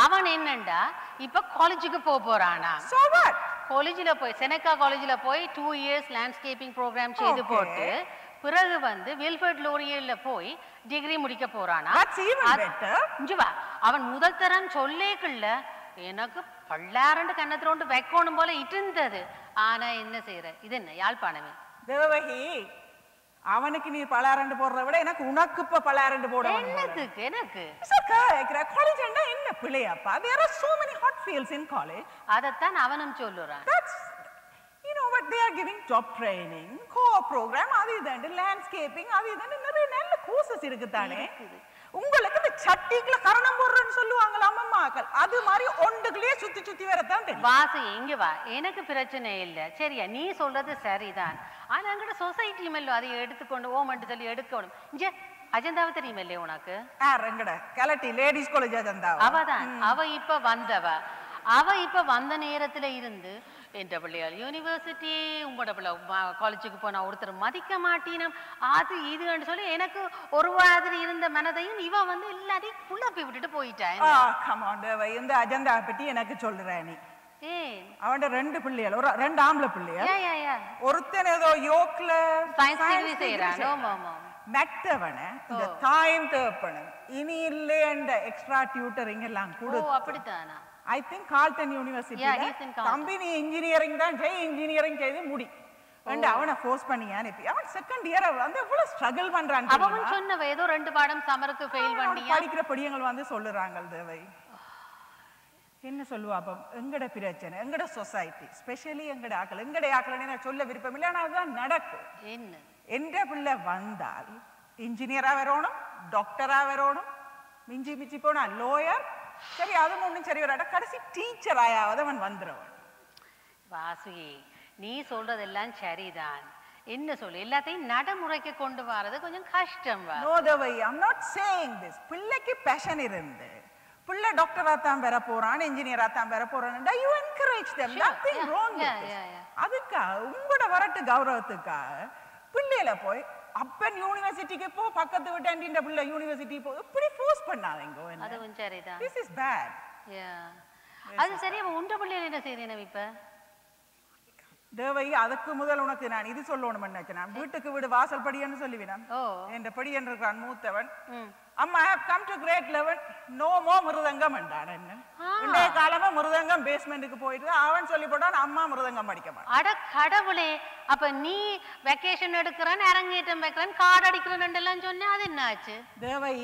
Speaker 4: அவன் என்னண்டா இப்ப காலேஜுக்கு போறானா
Speaker 6: so what
Speaker 4: காலேஜ்ல போய் செனக்கா காலேஜ்ல போய் 2 இயர்ஸ் லேண்ட்ஸ்கேப்பிங் ப்ரோக்ராம் செய்து போட்டு பிறகு வந்து வில்ஃபர்ட் லோரியல்ல போய் டிகிரி முடிக்க போறானா
Speaker 6: that's even better
Speaker 4: இங்க வா அவன் முதல் தரம் சொல்லேக்குள்ள எனக்கு பல்லாரண்டு கண்ணத்துல வைக்கணும் போல இருந்தது ஆனா என்ன செய்யற இது என்ன யாழ்ப்பாணமே
Speaker 6: தேவகி அவனுக்கு நீ பலாரண்டு போடுறத விட எனக்கு உனக்கு இப்ப பலாரண்டு போட
Speaker 4: என்னதுக்கு எனக்கு
Speaker 6: காலேஜ் என்ன பிள்ளையாப்பா there are so many hot fields in college
Speaker 4: அதத்தான் அவனும் சொல்லுறான்
Speaker 6: that's you know what they are giving job training core program அது இது landscaping அது இது நிறைய நல்ல கோர்சஸ் இருக்கு தானே உங்களுக்கு இந்த சட்டிக்குள்ள கரணம் போடுறன்னு சொல்லுவாங்களா அம்மாக்கள் அது மாதிரி ஒண்டுக்குள்ளே சுத்தி வரத்தான் தெரியும்
Speaker 4: வாசி இங்க வா எனக்கு பிரச்சனை இல்ல சரியா நீ சொல்றது சரிதான் ஆனா எங்கட சொசைட்டி மேல அதை எடுத்துக்கொண்டு ஓமண்டு சொல்லி எடுக்கணும் இங்க அஜந்தாவை தெரியுமில்லையே உனக்கு
Speaker 6: எங்கட கலட்டி லேடிஸ் காலேஜ் அஜந்தாவா
Speaker 4: அவதான் அவ இப்ப வந்த நேரத்துல இருந்து என்ற பிள்ளையால் யூனிவர்சிட்டி உங்களோட பிள்ளை காலேஜுக்கு போனா ஒருத்தர் மதிக்க மாட்டீனம் அது இதுன்னு சொல்லி எனக்கு ஒரு மாதிரி இருந்த மனதையும் இவ வந்து எல்லாத்தையும் குழப்பி விட்டுட்டு போயிட்டான்
Speaker 6: இந்த அஜந்தா பத்தி எனக்கு சொல்றேன் நீ அவன் 2 பிள்ளைகள் ஒரு 2 ஆம்பளை பிள்ளைகள் ஒருத்தன் ஏதோ யோக்ல
Speaker 4: சயின்ஸ் டிகிரி செய்யறான்
Speaker 6: மெட்டவன இந்த தாயம் தேப்பணும் இனி இல்லையண்ட எக்ஸ்ட்ரா டியூட்டரிங் எல்லாம் கொடுத்து
Speaker 4: அப்படித்தானா
Speaker 6: I think Carleton University தம்பி நீ இன்ஜினியரிங் தான் செய் இன்ஜினியரிங் செய்து முடி and அவனை ஃபோர்ஸ் பண்ணி அனுப்பி அவன் செகண்ட் இயர் வந்து எவ்வளவு ஸ்ட்ரகிள் பண்றான்
Speaker 4: அவன் சொன்னவ ஏதோ 2 பாடம் சமருக்கு ஃபெயில் பண்ணியா
Speaker 6: படிக்கிற படியங்கள் வந்து சொல்லுறாங்க தேவை என்ன சொல்லுவா அப்ப எங்கட பிரச்சனை எங்கட சொசைட்டி ஸ்பெஷலி எங்கட ஆக்கள் நான் சொல்ல விருப்பம் இல்லை ஆனா அதுதான் நடக்கும்
Speaker 4: என்ன
Speaker 6: என்ற பிள்ளை வந்தால் இன்ஜினியரா வரணும் டாக்டரா வரணும் மிஞ்சி போனா லோயர் சரி அதுவும் ஒண்ணும் சரி வராட்ட கடைசி டீச்சர் ஆயாவது அவன் வந்துடுவான்
Speaker 4: வாசுகி நீ சொல்றதெல்லாம் சரிதான் என்ன சொல்லு எல்லாத்தையும் நடைமுறைக்கு கொண்டு வரது கொஞ்சம் கஷ்டம்
Speaker 6: No Davai I'm not saying this பிள்ளைக்கு passion இருந்து பிள்ளை டாக்டரா தான் வர போறான் இன்ஜினியரா தான் வர போறான் you encourage them nothing wrong with this அதுக்கு உங்களோட வரட்டு கௌரவத்துக்கு பிள்ளையில போய் அப்பன் யூனிவர்சிட்டிக்கு போ பக்கத்து வீட்டாண்டின்ற பிள்ளை யூனிவர்சிட்டி போ இப்படி ஃபோர்ஸ் பண்ணாதீங்க
Speaker 4: அதுவும் சரிதான்
Speaker 6: this is bad
Speaker 4: அது சரி அவன் உண்ட பிள்ளையில என்ன செய்றேன் இப்ப
Speaker 6: தேவை அதுக்கு முதல் உனக்கு நான் இது சொல்லணும் நினைச்சேன் வீட்டுக்கு வீடு வாசல் படின்னு சொல்லுவேன் என்ற படியன் இருக்கான் மூத்தவன் அம்மா I have come to grade 11 no more மிருதங்கம் என்றான் என்ன இன்றைய காலமா மிருதங்கம் பேஸ்மெண்ட்டுக்கு போயிட்டு அவன் சொல்லி போட்டான் அம்மா மிருதங்கம் படிக்க மாட்டான்
Speaker 4: அட கடவுளே அப்ப நீ வெக்கேஷன் எடுக்கிறேன் அரங்கேற்றம் வைக்கிறேன் கார்டு அடிக்கிறேன் எல்லாம் சொன்னா அது என்ன ஆச்சு
Speaker 6: தேவை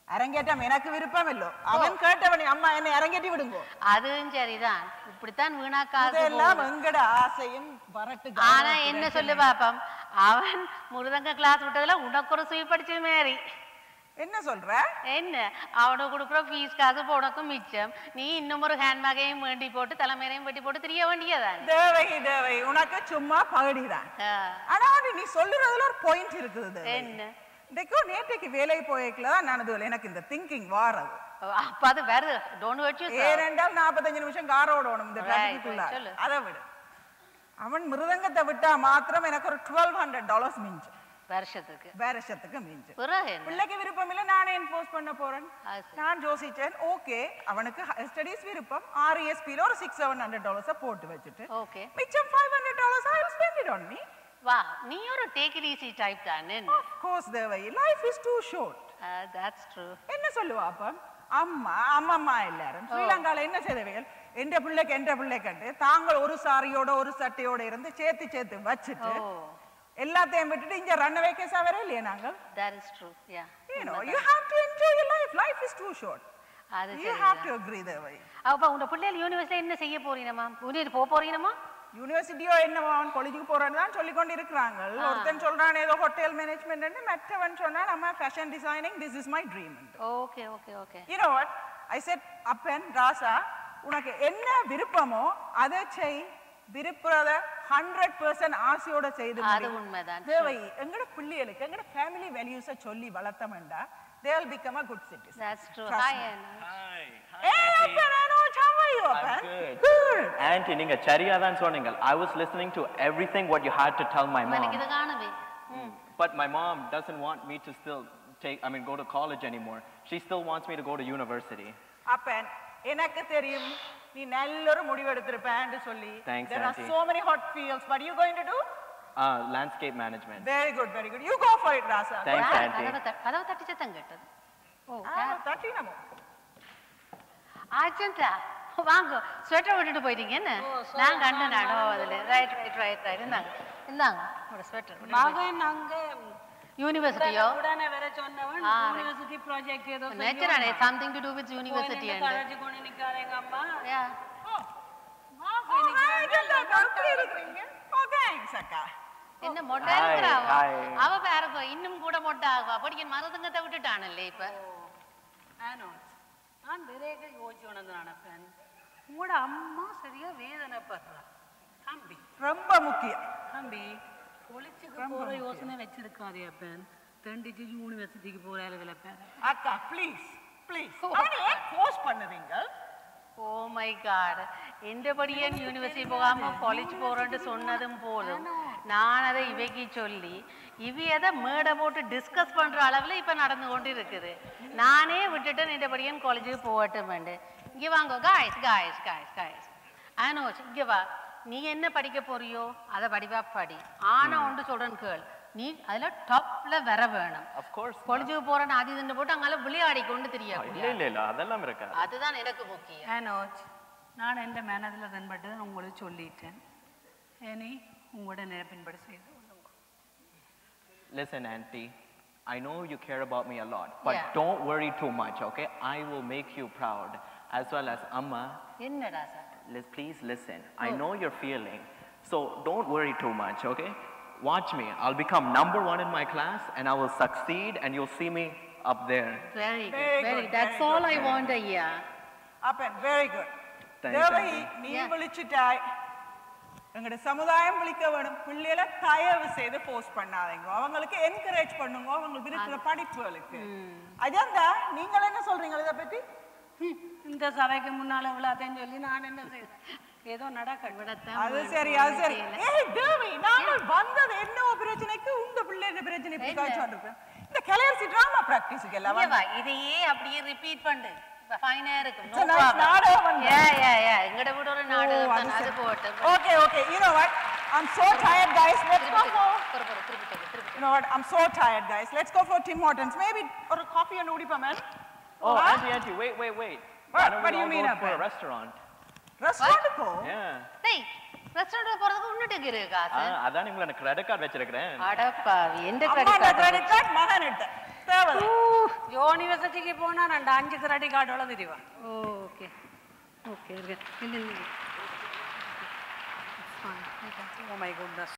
Speaker 6: அரங்கேற்றம் எனக்கு விருப்பம் இல்லோ அவன் கேட்டவனே அம்மா என்னை அரங்கேற்றி விடுங்கோ
Speaker 4: அதுவும் சரிதான் இப்படித்தான் வீணா காசு
Speaker 6: எல்லாம் எங்கட ஆசையும் வரட்டு
Speaker 4: ஆனா என்ன சொல்லு பாப்பம் அவன் மிருதங்க கிளாஸ் விட்டதுல உனக்கு ஒரு சுய படிச்ச மாதிரி
Speaker 6: என்ன சொல்ற
Speaker 4: என்ன அவனுக்கு கொடுக்குற ஃபீஸ் காசு உனக்கும் மிச்சம் நீ இன்னும் ஒரு ஹேண்ட்பேக்கையும் வேண்டி போட்டு தலைமையிலையும் வெட்டி போட்டு தெரிய வேண்டியதான்
Speaker 6: தேவை உனக்கு சும்மா பகடிதான் ஆனா நீ சொல்லுறதுல ஒரு பாயிண்ட் இருக்குது
Speaker 4: என்ன
Speaker 6: நேற்றைக்கு வேலை போய்க்கலதான் நான் எனக்கு இந்த திங்கிங் வாரது
Speaker 4: அப்ப அது வேற டோன்ட் ஹர்ட் யூ
Speaker 6: ஏனென்றால் 45 நிமிஷம் கார் ஓடணும் இந்த டிராஃபிக்குள்ள அதை விட அவன் மிருதங்கத்தை விட்டா மாத்திரம் எனக்கு ஒரு $1200 மிஞ்சு வருஷத்துக்கு மிஞ்சு பிள்ளைக்கு விருப்பம் இல்ல நானே என்ஃபோர்ஸ் பண்ண போறேன் நான் யோசிச்சேன் ஓகே அவனுக்கு ஸ்டடீஸ் விருப்பம் RESP ல ஒரு $600-700 போட்டு வச்சிட்டு மிச்சம் $500 I will spend it on me
Speaker 4: வா நீ ஒரு டேக் இட் ஈஸி டைப் தானே
Speaker 6: of course தேவை life is too short
Speaker 4: that's true
Speaker 6: என்ன சொல்லுவா அப்ப அம்மா எல்லாரும் ஸ்ரீலங்கால என்ன செய்தவைகள் எந்த பிள்ளைக்கு தாங்கள் ஒரு சாரியோட ஒரு சட்டையோட இருந்து சேர்த்து வச்சுட்டு எல்லாத்தையும் விட்டுட்டு இங்க ரன்அவே கேஸா வர இல்லையா நாங்க
Speaker 4: that is true yeah
Speaker 6: you have to enjoy your life is too short you have to agree that way
Speaker 4: அப்ப உங்க பிள்ளைகள் யுனிவர்சிட்டில என்ன செய்ய போறீங்கம்மா போக போறீங்கம்மா
Speaker 6: யூனிவர்சிட்டியோ என்னவோ அவன் காலேஜுக்கு போறான்னு தான் சொல்லி கொண்டு இருக்கிறாங்க ஒருத்தன் சொல்றான் ஏதோ ஹோட்டல் மேனேஜ்மெண்ட் மற்றவன் சொன்னா நம்ம fashion designing this is my dream
Speaker 4: okay
Speaker 6: you know what I said அப்பன் ராசா உனக்கு என்ன விருப்பமோ அதை செய் விருப்பறத 100% ஆசையோட செய்து
Speaker 4: அது உண்மைதான்
Speaker 6: தேவை எங்கட பிள்ளைகளுக்கு எங்கட ஃபேமிலி வேல்யூஸை சொல்லி வளர்த்தமண்டா they will become a good citizen
Speaker 4: that's true hi
Speaker 5: good auntie நீங்க சரியா தான் சொன்னீங்க I was listening to everything what you had to tell my mom
Speaker 4: எனக்கு இது காணவே
Speaker 5: but my mom doesn't want me to still go to college anymore she still wants me to go to university
Speaker 6: அப்பன் எனக்கு தெரியும் நீ நல்ல ஒரு முடிவு எடுத்திருப்பேன்னு சொல்லி there are so many hot fields what are you going to do
Speaker 5: landscape management
Speaker 6: very good you go for it Rasa
Speaker 5: thanks auntie
Speaker 4: கதவு தட்டி சத்தம் கேட்டது
Speaker 6: தட்டினமோ
Speaker 4: ஆச்சந்தா வாங்க ஸ்வெட்டர் விட்டுட்டு போயிட்டீங்க என்ன நான் கண்டு நடோ அதுல ரைட் இந்தாங்க ஒரு ஸ்வெட்டர்
Speaker 7: மகன் அங்க
Speaker 4: யூனிவர்சிட்டியோ
Speaker 7: உடனே வர சொன்னவன் யூனிவர்சிட்டி ப்ராஜெக்ட் ஏதோ
Speaker 4: நேச்சரே something to do with university and
Speaker 7: college கொண்டு நிக்காதேங்க அம்மா
Speaker 4: என்ன மொட்டை இருக்கறாவோ அவ பாருங்க இன்னும் கூட மொட்டை ஆகுவா படிக்க மரதுங்கத்தை விட்டுட்டானல்ல இப்ப
Speaker 7: நான் வேறேக யோசிச்சு நினைப்பேன் உங்களோட அம்மா சரியா வேதனைப்படுறா தம்பி
Speaker 6: ரொம்ப முக்கியம்
Speaker 7: தம்பி காலேஜுக்கு போற யோசனை வச்சிருக்காதே அப்பன் ரெண்டுக்கு யூனிவர்சிட்டிக்கு போற ஆளுகளை பேர்
Speaker 6: அக்கா ப்ளீஸ் அவனே ஃபோர்ஸ் பண்ணுவீங்க
Speaker 4: ஓ மை காட் எந்தபடியன் யூனிவர்சிட்டி போகாம காலேஜ் போறேன்னு சொன்னதும் போதும் நான் அதை இவைக்கு சொல்லி இவையதை மேடை போட்டு டிஸ்கஸ் பண்ற அளவுல இப்ப நடந்து கொண்டு இருக்குது நானே விட்டுட்டு எந்தபடியன் காலேஜுக்கு போகட்டும் இங்க வாங்க காய்ஸ் அனோஜ் இங்க வா நீ என்ன படிக்க போறியோ அதை படிவா படி ஆனா ஒன்று சொல்றேன் கேள் நீ அதுல டாப்ல வர வேணும்
Speaker 5: of course
Speaker 4: காலேஜுக்கு போறேன் அது இதுன்னு போட்டு அங்கால விளையாடி கொண்டு தெரியாது
Speaker 5: இல்ல அதெல்லாம் இருக்காது
Speaker 4: அதுதான் எனக்கு முக்கியம்
Speaker 7: அனோஜ் நான் எந்த மேனதுல தென்பட்டு தான் உங்களுக்கு சொல்லிட்டேன் ஏனி உங்களோட நினைப்பின்படி செய்து
Speaker 5: listen auntie I know you care about me a lot but don't worry too much okay I will make you proud as well as amma
Speaker 4: என்னடா sir
Speaker 5: please listen I know you're feeling so don't worry too much okay watch me I'll become number 1 in my class and I will succeed and you'll see me up there
Speaker 4: very good that's all I want a year
Speaker 6: அப்பன் very good தேவை நீ விழிச்சிட்டாய் எங்கட சமுதாயம் விழிக்க வேணும் பிள்ளைகளை தயவு செய்து போஸ்ட் பண்ணாதீங்க அவங்களுக்கு என்கரேஜ் பண்ணுங்க அவங்களுக்கு இருக்கிற படிப்புகளுக்கு அஜந்தா நீங்க என்ன சொல்றீங்க இத பத்தி
Speaker 7: இந்த சபைக்கு முன்னால உள்ளாதேன்னு சொல்லி நான் என்ன செய்யறேன் ஏதோ நடக்கட்டும்
Speaker 6: அது சரி ஏய் தேவி நாங்கள் வந்தது என்ன பிரச்சனைக்கு உங்க பிள்ளை என்ன பிரச்சனை இப்படி காய்ச்சி வந்திருக்கேன் இந்த கலையரசி டிராமா பிராக்டிஸ்க்கு எல்லாம்
Speaker 4: இதையே அப்படியே ரிப்பீட் பண்ணு ஃபைனா இருக்கும்
Speaker 6: நோ ப்ராப்ளம்
Speaker 4: எங்கட கூட ஒரு நாடகம் அது போட்டு
Speaker 6: okay you know what I'm so tired guys let's go for you know what I'm so tired guys let's go for Tim Hortons maybe or a coffee and udi paman
Speaker 5: oh auntie wait
Speaker 6: what do you mean
Speaker 5: for a restaurant
Speaker 6: ko
Speaker 5: yeah
Speaker 4: hey restaurant போறதுக்கு உன்னிட்ட இருக்கு காசு
Speaker 5: அதான் உங்களுக்கு நான் கிரெடிட் கார்டு வச்சிருக்கேன்
Speaker 4: அடப்பாவி எந்த
Speaker 6: கிரெடிட் கார்டு மகனிட்ட தேவை
Speaker 7: யூனிவர்சிட்டிக்கு போனா நான் 5 கிரெடிட் கார்டோட திரிவா
Speaker 4: ஓகே இல்ல
Speaker 7: oh my goodness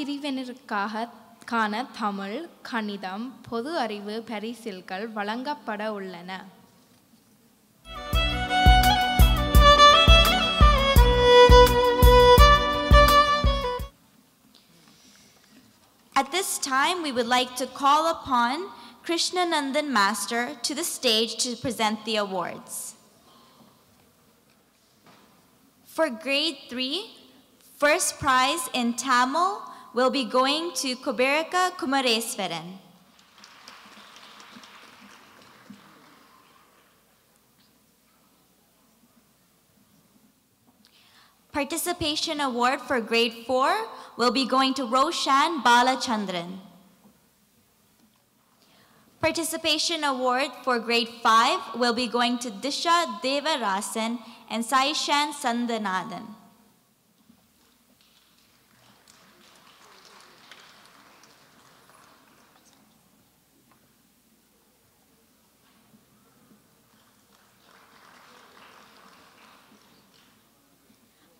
Speaker 1: பிரிவினருக்கான தமிழ், கணிதம், பொது அறிவு பரிசில்கள் வழங்கப்பட உள்ளன.
Speaker 8: At this time, we would like to call upon Krishnanandan Master to the stage to present the awards. For grade 3, first prize in Tamil will be going to Kuberaka Kumareswaran. Participation award for grade 4 will be going to Roshan Balachandran. Participation award for grade 5 will be going to Disha Devarasan and Saishan Sandanathan.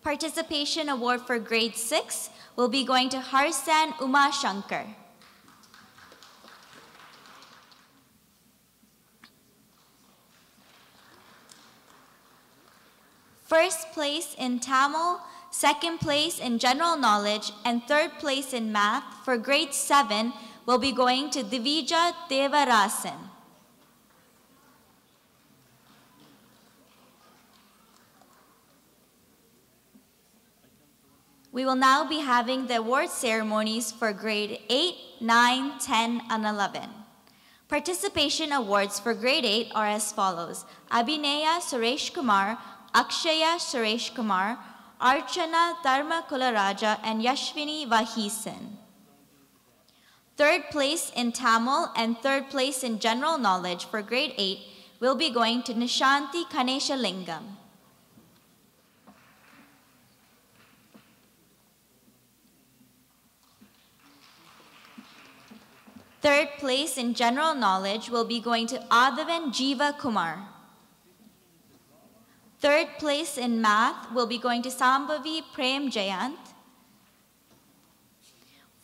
Speaker 8: Participation award for grade 6 will be going to Harsan Uma Shankar. First place in Tamil, second place in general knowledge, and third place in math for grade 7 will be going to Divija Devarasan. We will now be having the award ceremonies for grade 8, 9, 10, and 11. Participation awards for grade 8 are as follows: Abhineya Suresh Kumar, Akshaya Suresh Kumar, Archana Dharma Kularaja, and Yashvini Vahisan. Third place in Tamil and third place in general knowledge for grade 8 will be going to Nishanti Kanesha Lingam. Third place in general knowledge will be going to Adhavan Jiva Kumar. Third place in math will be going to Sambhavi Prem Jayant.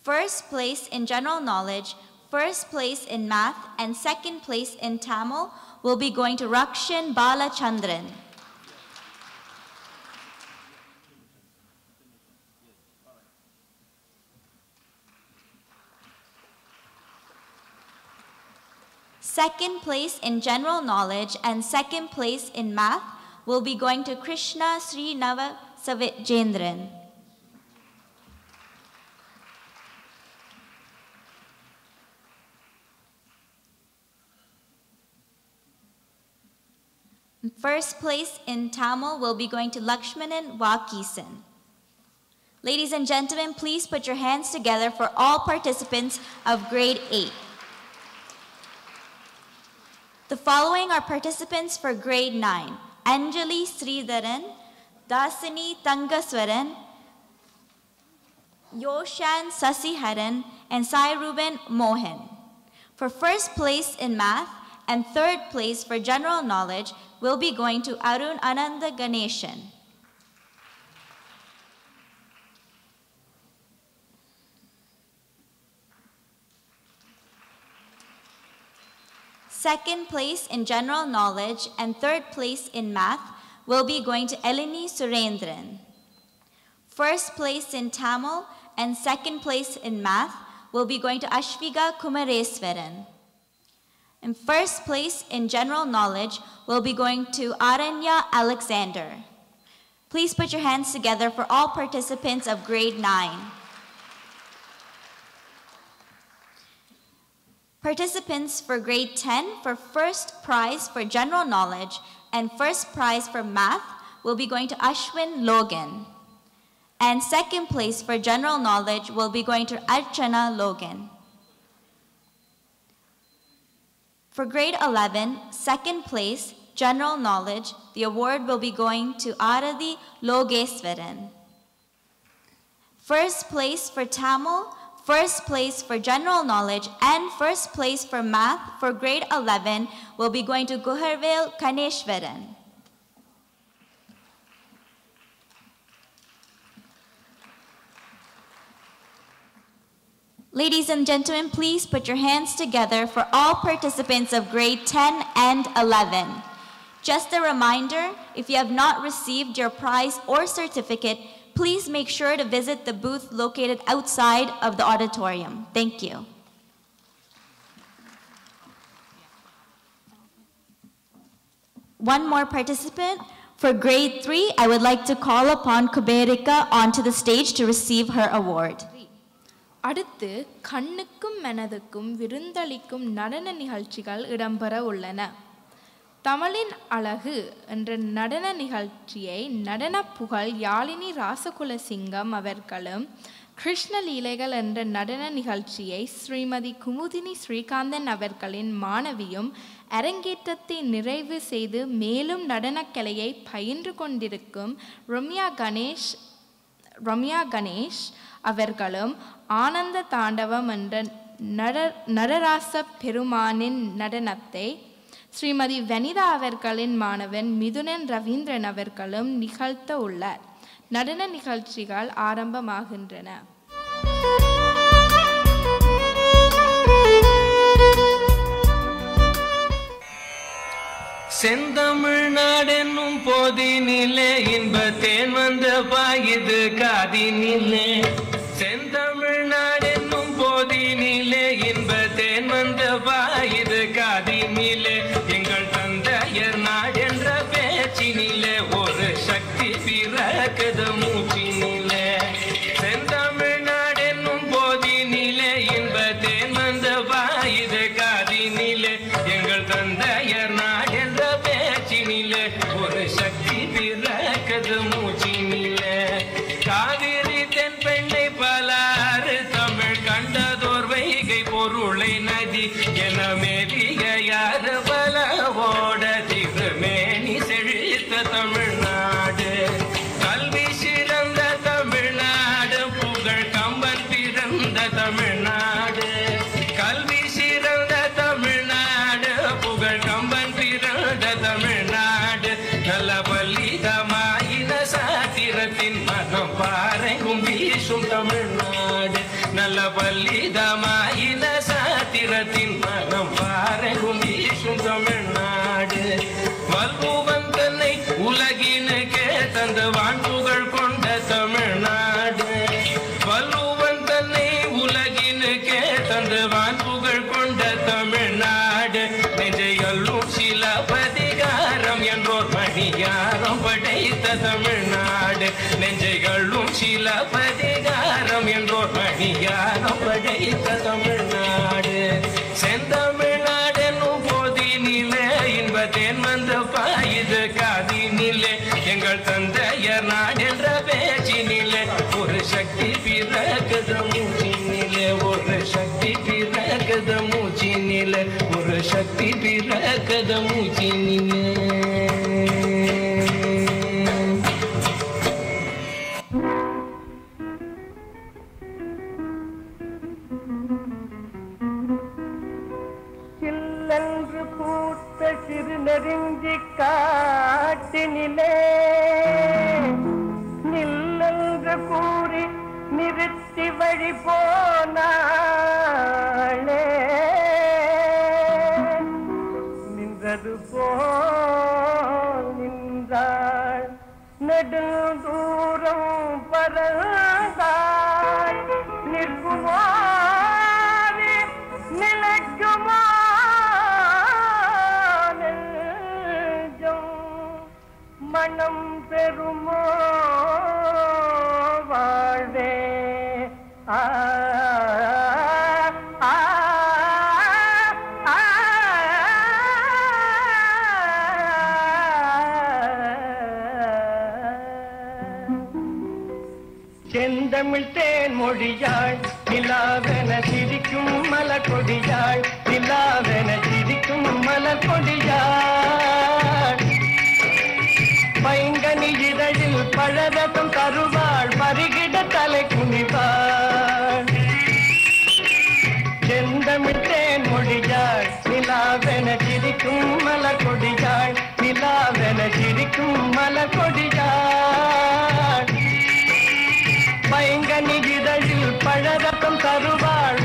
Speaker 8: First place in general knowledge, first place in math, and second place in Tamil will be going to Rakshan Balachandran. Second place in general knowledge and second place in math will be going to Krishna Sri Nava Savijendran. First place in Tamil will be going to Lakshmanan Wakisan. Ladies and gentlemen, please put your hands together for all participants of grade 8. The following are participants for grade 9: Anjali Sridharan, Dasini Tangaswaran, Yoshan Sasiharan, and Sai Ruben Mohan. For first place in math and third place for general knowledge will be going to Arun Ananda Ganeshan. Second place in general knowledge and third place in math will be going to Eleni Surendran. First place in Tamil and second place in math will be going to Ashviga Kumareswaran. And first place in general knowledge will be going to Aranya Alexander. Please put your hands together for all participants of grade 9. Participants for grade 10 for first prize for general knowledge and first prize for math will be going to Ashwin Logan. And second place for general knowledge will be going to Archana Logan. For grade 11, second place, general knowledge, the award will be going to Aradhi Logeswaran. First place for Tamil, first place for general knowledge, and first place for math for grade 11 will be going to Guharvel Kaneshwaran. Ladies and gentlemen, please put your hands together for all participants of grade 10 and 11. Just a reminder, if you have not received your prize or certificate, please make sure to visit the booth located outside of the auditorium. Thank you. One more participant. For grade 3, I would like to call upon Kuberika onto the stage to receive her award.
Speaker 1: அடுத்து கண்ணுக்கும் மனதுக்கும் விருந்தளிக்கும் நடன நிகழ்ச்சிகள் இடம்பெற உள்ளன. தமிழின் அழகு என்ற நடன நிகழ்ச்சியை நடன புகழ் யாழினி ராசகுலசிங்கம் அவர்களும், கிருஷ்ணலீலைகள் என்ற நடன நிகழ்ச்சியை ஸ்ரீமதி குமுதினி ஸ்ரீகாந்தன் அவர்களின் மாணவியும் அரங்கேற்றத்தை நிறைவு செய்து மேலும் நடனக்கலையை பயின்று கொண்டிருக்கும் ரம்யா கணேஷ் அவர்களும் ஆனந்த தாண்டவம் என்ற நடராச பெருமானின் நடனத்தை ஸ்ரீமதி வனிதா அவர்களின் மாணவன் மிதுனன் ரவீந்திரன் அவர்களும் நிகழ்த்த உள்ளார். நடன நிகழ்ச்சிகள் ஆரம்பமாகின்றன.
Speaker 9: செந்தமிழ்நாடென்னும் போதினிலே இன்பத்தேன் வந்த பாயுது காதினிலே. செந்தமிழ்நாடென்னும் போதினிலே இன்பத்தேன் வந்த பாயுது காதினிலே. எங்கள் தந்தையர் நாடென்ற பேச்சினிலே ஒரு சக்தி பிறக்குது மூச்சினிலே. செந்தமிழ்நாடென்னும் போதினிலே இன்பத்தேன் வந்த பாயுது காதினிலே. எங்கள் தந்தையர் நாடென்ற பேச்சினிலே ஒரு சக்தி பிறக்குது மூச்சினிலே. காவிரி தென் பெண்ணை பலாறு தமிழ் கண்டதோர் வைகை பொருளை நதி என மேலிய யாரு பலவோட திருமேனி செழித்த தமிழ்நாடு. கல்வி சிறந்த தமிழ்நாடு, புகழ் கம்பன் பிறந்த தமிழ்நாடு. கல்வி சிறந்த தமிழ்நாடு, புகழ் கம்பன் பிறந்த தமிழ்நாடு. நல்ல பல்லிதமாயின சாத்திரத்தின் மனம் பாறைக்கும் வீசும் தமிழ்நாடு. நல்ல பல்லிதமாயின சாத்திரத்தின் மனம் பாறைக்கும் வீசும் தமிழ்நாடு. வல்புவன் தன்னை உலகினுக்கே தந்த வான்புகழ் கொண்ட தமிழ்நாடு. வல்லுவன் தன்னை உலகினுக்கே தந்த வான்புகழ் கொண்ட தமிழ்நாடு. நெஞ்சையல்லும் சிலப்பதிகாரம் என்றோர் மணியாரம் படைத்த தமிழ்நாடு. நெஞ்சைகளும் சிலப்பதிகாரம் என்றோர் மணியாரம் படைத்த தமிழ்நாடு. செந்தமிழ்நாடென்னும் போதினிலே இன்பத்தேன் வந்த பாயுது காதினிலே. எங்கள் தந்தையர் நாடென்ற பேச்சினிலே ஒரு சக்தி பிறக்குது மூச்சினிலே. ஒரு சக்தி பிறக்குது மூச்சினிலே. ஒரு சக்தி பிறக்குது மூச்சினிலே.
Speaker 10: சில்லென்று பூத்த சிறு நெருங்கி காட்டினிலே நில்லென்று கூறி நிறுத்தி வழி போனாளே. நின்றது போல் நின்றாள், நெடுந்தூரம் பறந்தாள். நிற்குமோ நிலைக்குமா நெஞ்சம், மனம் பெறுமோ வாழ்வே. செந்தமிழ் தேன் மொழியாள் நிலாவென சிரிக்கும் மலர் கொடியாள். நிலாவென சிரிக்கும் மலர் கொடியாள். பைங்கனி இதழில் பழரசம் தருவாள், பருகிட தலை குனிவாள். செந்தமிழ் தேன் மொழியாள் நிலாவென சிரிக்கும் மலர் கொடியாள். நிலாவென சிரிக்கும் மலர் கொடியாள். பைங்கனி இதழில் பழரசம் தருவாள்,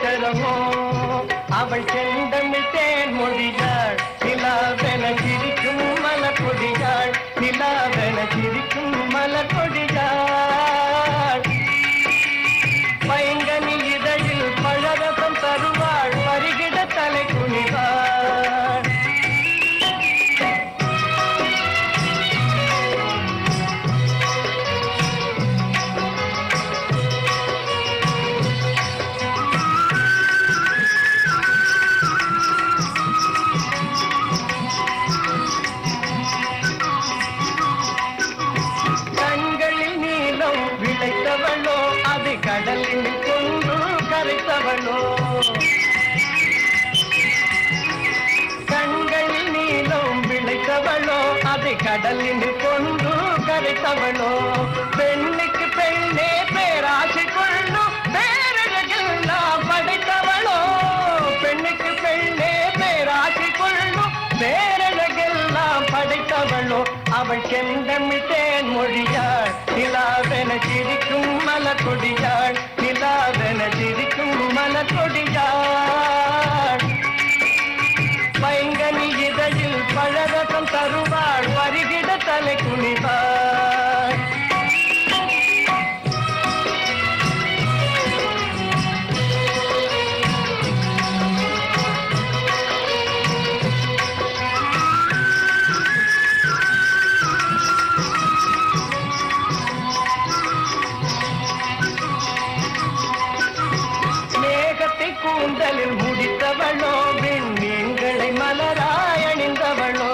Speaker 10: நட்சத்திரமோ அவள் செந்தமிழ் தேன் மொழியாள் நிலாவென சிரிக்கும் மலர்கொடியாள் நிலாவென சிரிக்கும் மலர்கொடியாள் பைங்கனி இதழில் பழரசம் தருவாள் பருகிட தலை குனிவாள் கடலில் கொண்டு கரைத்தவளோ கண்களில் நீளம் விளைத்தவளோ அதை கடலில் கொண்டு கரைத்தவளோ பெண்ணுக்கு பெண்ணே பேராசை கொள்ளும் பேரழகெல்லாம் படைத்தவளோ பெண்ணுக்கு பெண்ணே பேராசை கொள்ளும் பேரழகெல்லாம் படைத்தவளோ அவள் செந்தமிழ் தேன் மொழியாள் நிலாவென சிரிக்கும் மலர்கொடியாள் நிலாவென சிரிக்கும் மலர்கொடியாள் பைங்கனி இதழில் பழரசம் தருவாள் பருகிட தலை குனிவாள் கூந்தலில் முடித்தவளோ விண்மீன்களை மலராய் அணிந்தவளோ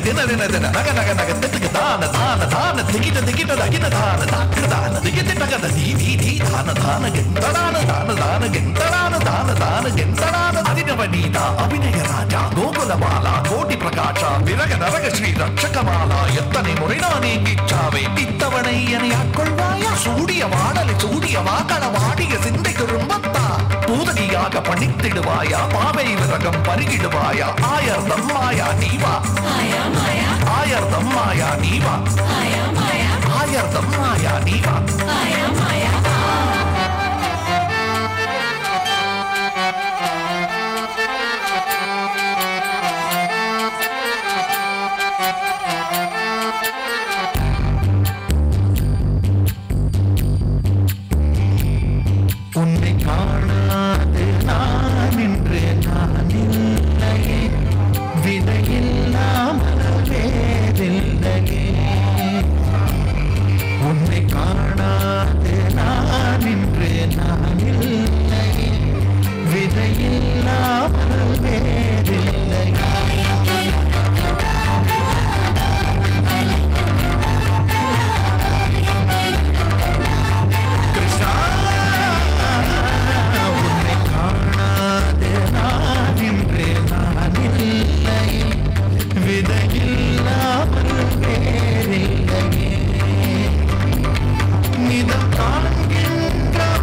Speaker 11: தின தின தின நக நக நக திட்டுக்கு தான தான தான திகிட்ட திகிட்ட தகின தான தாக்கு தான திகிட்டு தகத தீ தீ தீ தான தான கெந்தடான தான தான கெந்தடான தான தான கெந்தடான அதினவனீத அபிநய ராஜா கோகுலமால கோடி பிரகாஷ விரக நரக ஸ்ரீ ரட்சகமாலா எத்தனை முறை நான் இங்கிச்சாவே இத்தவணை என்னை ஆட்கொள்வாயா சூடிய வாடலை சூடிய வாக்கள வாடிய சிந்தை திரும்பத்தா பூதகியாக பணித்திடுவாயா பாவை விரகம் பருகிடுவாயா ஆயர்தம் மாயா நீவா ஆயர்தம் மாயா நீவா ஆயர்தம் மாயா நீவா உன்னை காணாது நான் இன்று நான் இல்லையே விதையில்லாமல் வேறில்லையே உன்னை காணாது நான் இன்று நான் இல்லையே விதையில்லாமல் வேறில்லையே விதையில்லாமல் வேறில்லையே நிதம் காண்கின்றவான்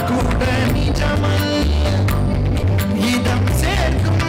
Speaker 11: கூட நிஜமல்ல இதம் சேர்க்கும்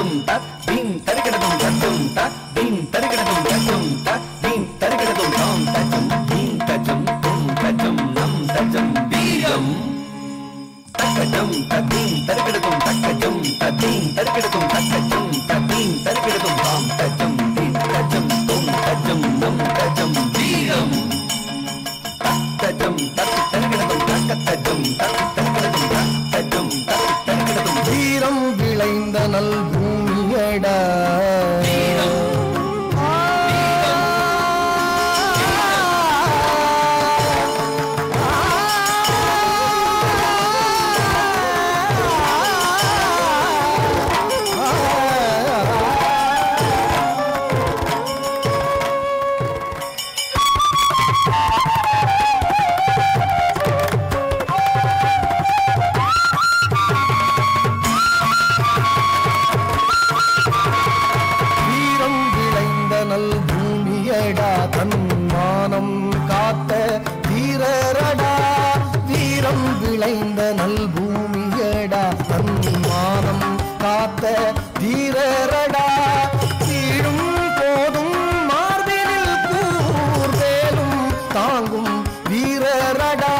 Speaker 11: தஜம் தத் தீம் தரிகிடதும் தஜம் தத் தீம் தரிகிடதும் தஜம் தத் தீம் தரிகிடதும் தாம் தஜம் தீம் தஜம் தும் தஜம் நம் தஜம் வீரம் தக்கஜம் தத்தீம் தரிகிடதும் தக்கஜம் தத்தீம் தரிகிடதும் தக்கஜம் தத்தீம் தரிகிடதும் தாம் தஜம் தீம் தஜம் தும் தஜம் நம் தஜம் வீரம் தஜம் தத் தரிகிடதும் தக்கஜம் தத் தரிகிடதும் தஜம் தத் தரிகிடதும் வீரம் விளைந்த நல் பூமியடா தன்மானம் காத்த வீரரடா வீரம் விளைந்த நல் பூமியடா தன்மானம் காத்த வீரரடா வீழும் போதும் மார்பினில் கூர்வேலும் தாங்கும் வீரரடா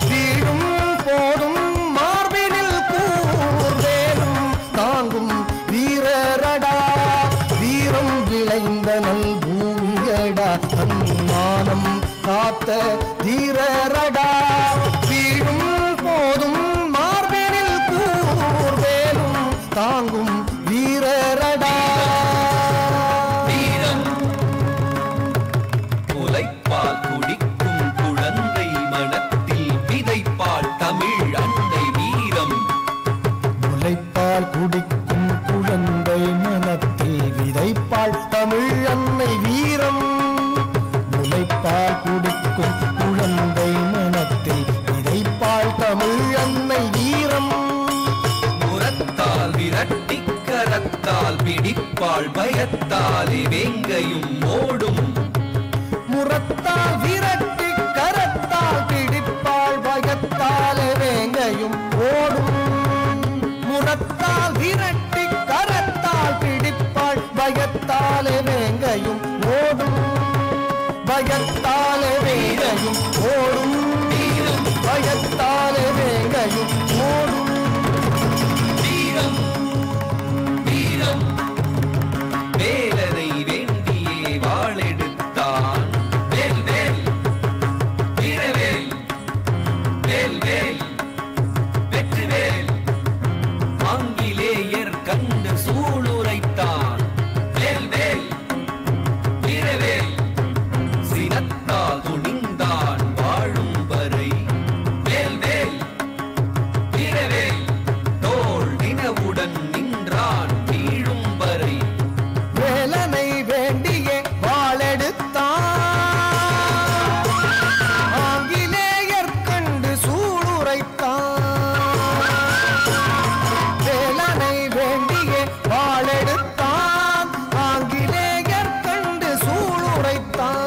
Speaker 11: வீழும் போதும் மார்பினில் கூர்வேலும் தாங்கும் வீரரடா வீரம் விளைந்த நல் தன்மானம் காத்த தீரரடா வீழும் போதும் மார்பினில் கூர்வேலும் தாங்கும் வீரரடா வீரம் முலைப்பால் குடிக்கும் குழந்தை மனத்தில் விதைப்பால் தமிழ் அன்னை வீரம் முலைப்பால் குடிக்கும் குழந்தை மனத்தில் விதைப்பால் தமிழ் அன்னை வீரம் முலைப்பால் குடிக்கும் குழந்தை மனத்தில் விதைப்பால் தமிழ் அன்னை வீரம் முரத்தால் விரட்டி கரத்தால் பிடிப்பால் பயத்தாலே வேங்கையும் ஓடும் முரத்தால் விரட்டி கரத்தால் பிடிப்பால் பயத்தாலே வேங்கையும் ஓடும் முரத்தால் விரட்டி கரத்தால் பிடிப்பால் பயத்தாலே வேங்கையும் ஓடும் பயத்தாலே வேங்கையும் ஓடும் பயத்தாலே வேங்கையும் ஓடும் வீரம் வீரம் வேலனை வேண்டியே வாளெடுத்தான் வேல் வேல் வீரவேல் வேல் வேல் வெற்றிவேல் ஆங்கிலேயர் கண்டு சூளுரைத்தான் வேல் வேல் வீரவேல் சினத்தால் துணிந்தான் வாழும் வரை வேல் வேல் வீரவேல் தோள் நினவுடன் நின்றான் வீழும் வரை வேலனை வேண்டிய வாளெடுத்தான் ஆங்கிலேயர் கண்டு சூளுரைத்தான் வேலனை வேண்டிய வாளெடுத்தான் ஆங்கிலேயர் கண்டு சூளுரைத்தான்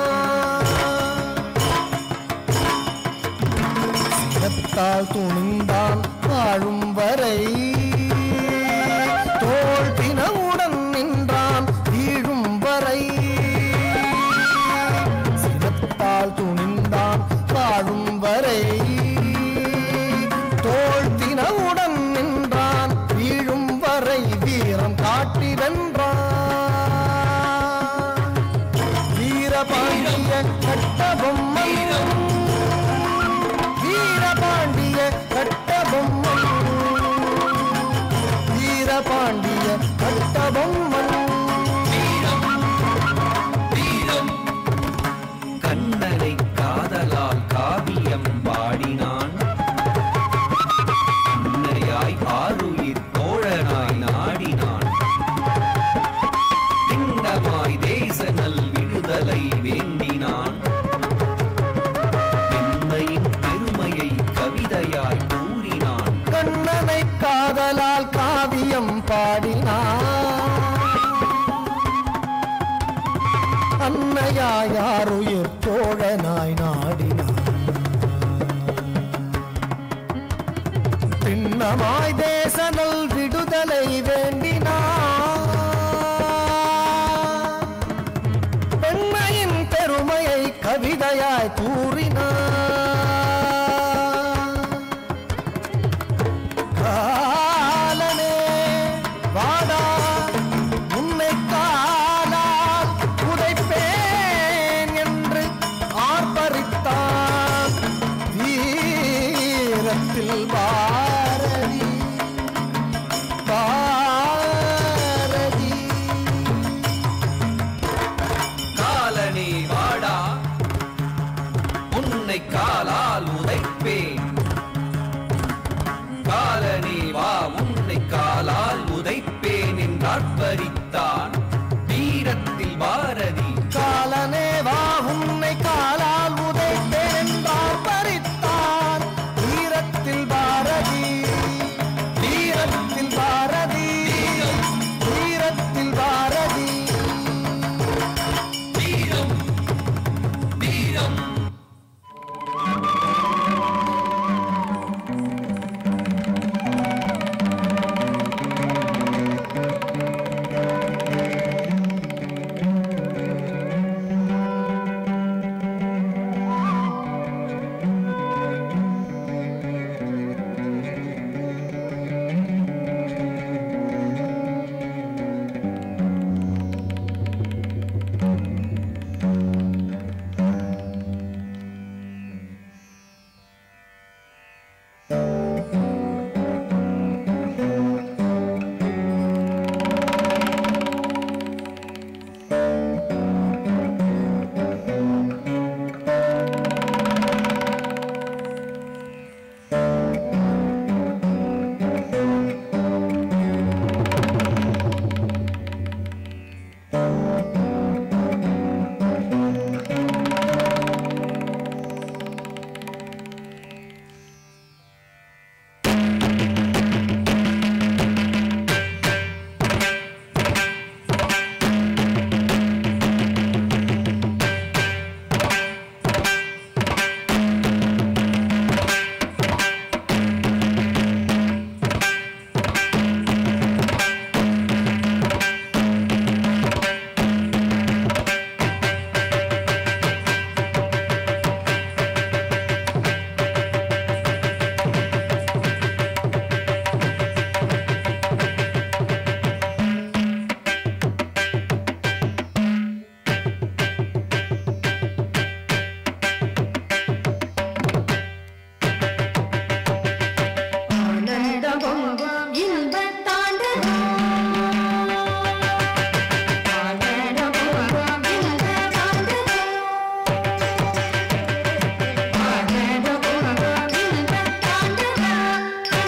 Speaker 11: சினத்தால் துணிந்தான் வாழும் வரை தோள் தினவுடன் நின்றான் வீழும் வரை சினத்தால் துணிந்தான் வாழும் வரை தோள் தினவுடன் நின்றான் வீழும் வரை வீரம் காட்டி வென்றான் வீரபாண்டிய கட்டபொம்மன் வீரபாண்டிய கட்டபொம்மன் வீரபாண்டிய கட்டபொம்மன் வீரம் வீரம் கண்ணனை காதலால் காவியம் பாடினான் அன்னையாய் ஆருயிர் தோழனாய் நாடினான் திண்டமாய் தேசநல் விடுதலை வேண்டினான் பெண்மையின் பெருமையை கவிதையாய் கூறினான் கண்ணனை காதலால் காவியம் பாடினான் அன்னையாய் ஆருயிர் தோழனாய் நாடினான் திண்ணமாய் தேசநல் விடுதலை வேண்டினான்
Speaker 12: மழையாய் தூறினான். காலனே வாடா உன்னை காலால் உதைப்பேன் என்று ஆர்ப்பரித்தான். வீரத்தில் பாரதி பாரதி.
Speaker 11: காலனே வாடா உன்னை காலால் உதைப்பேன். காலனே வா உன்னை காலால் உதைப்பேன் என்றார்ப்பரித்தான். வீரத்தில் பாரதி.
Speaker 12: காலனே வா உன்னை காலால் உதைப்பேன் என்றார்ப்பரித்தான். வீரத்தில் பாரதி வீரத்தில் பாரதி வீரத்தில் பாரதி.
Speaker 11: வீரம் வீரம்.
Speaker 13: ஆனந்தமும் இன்ப தாண்டவம்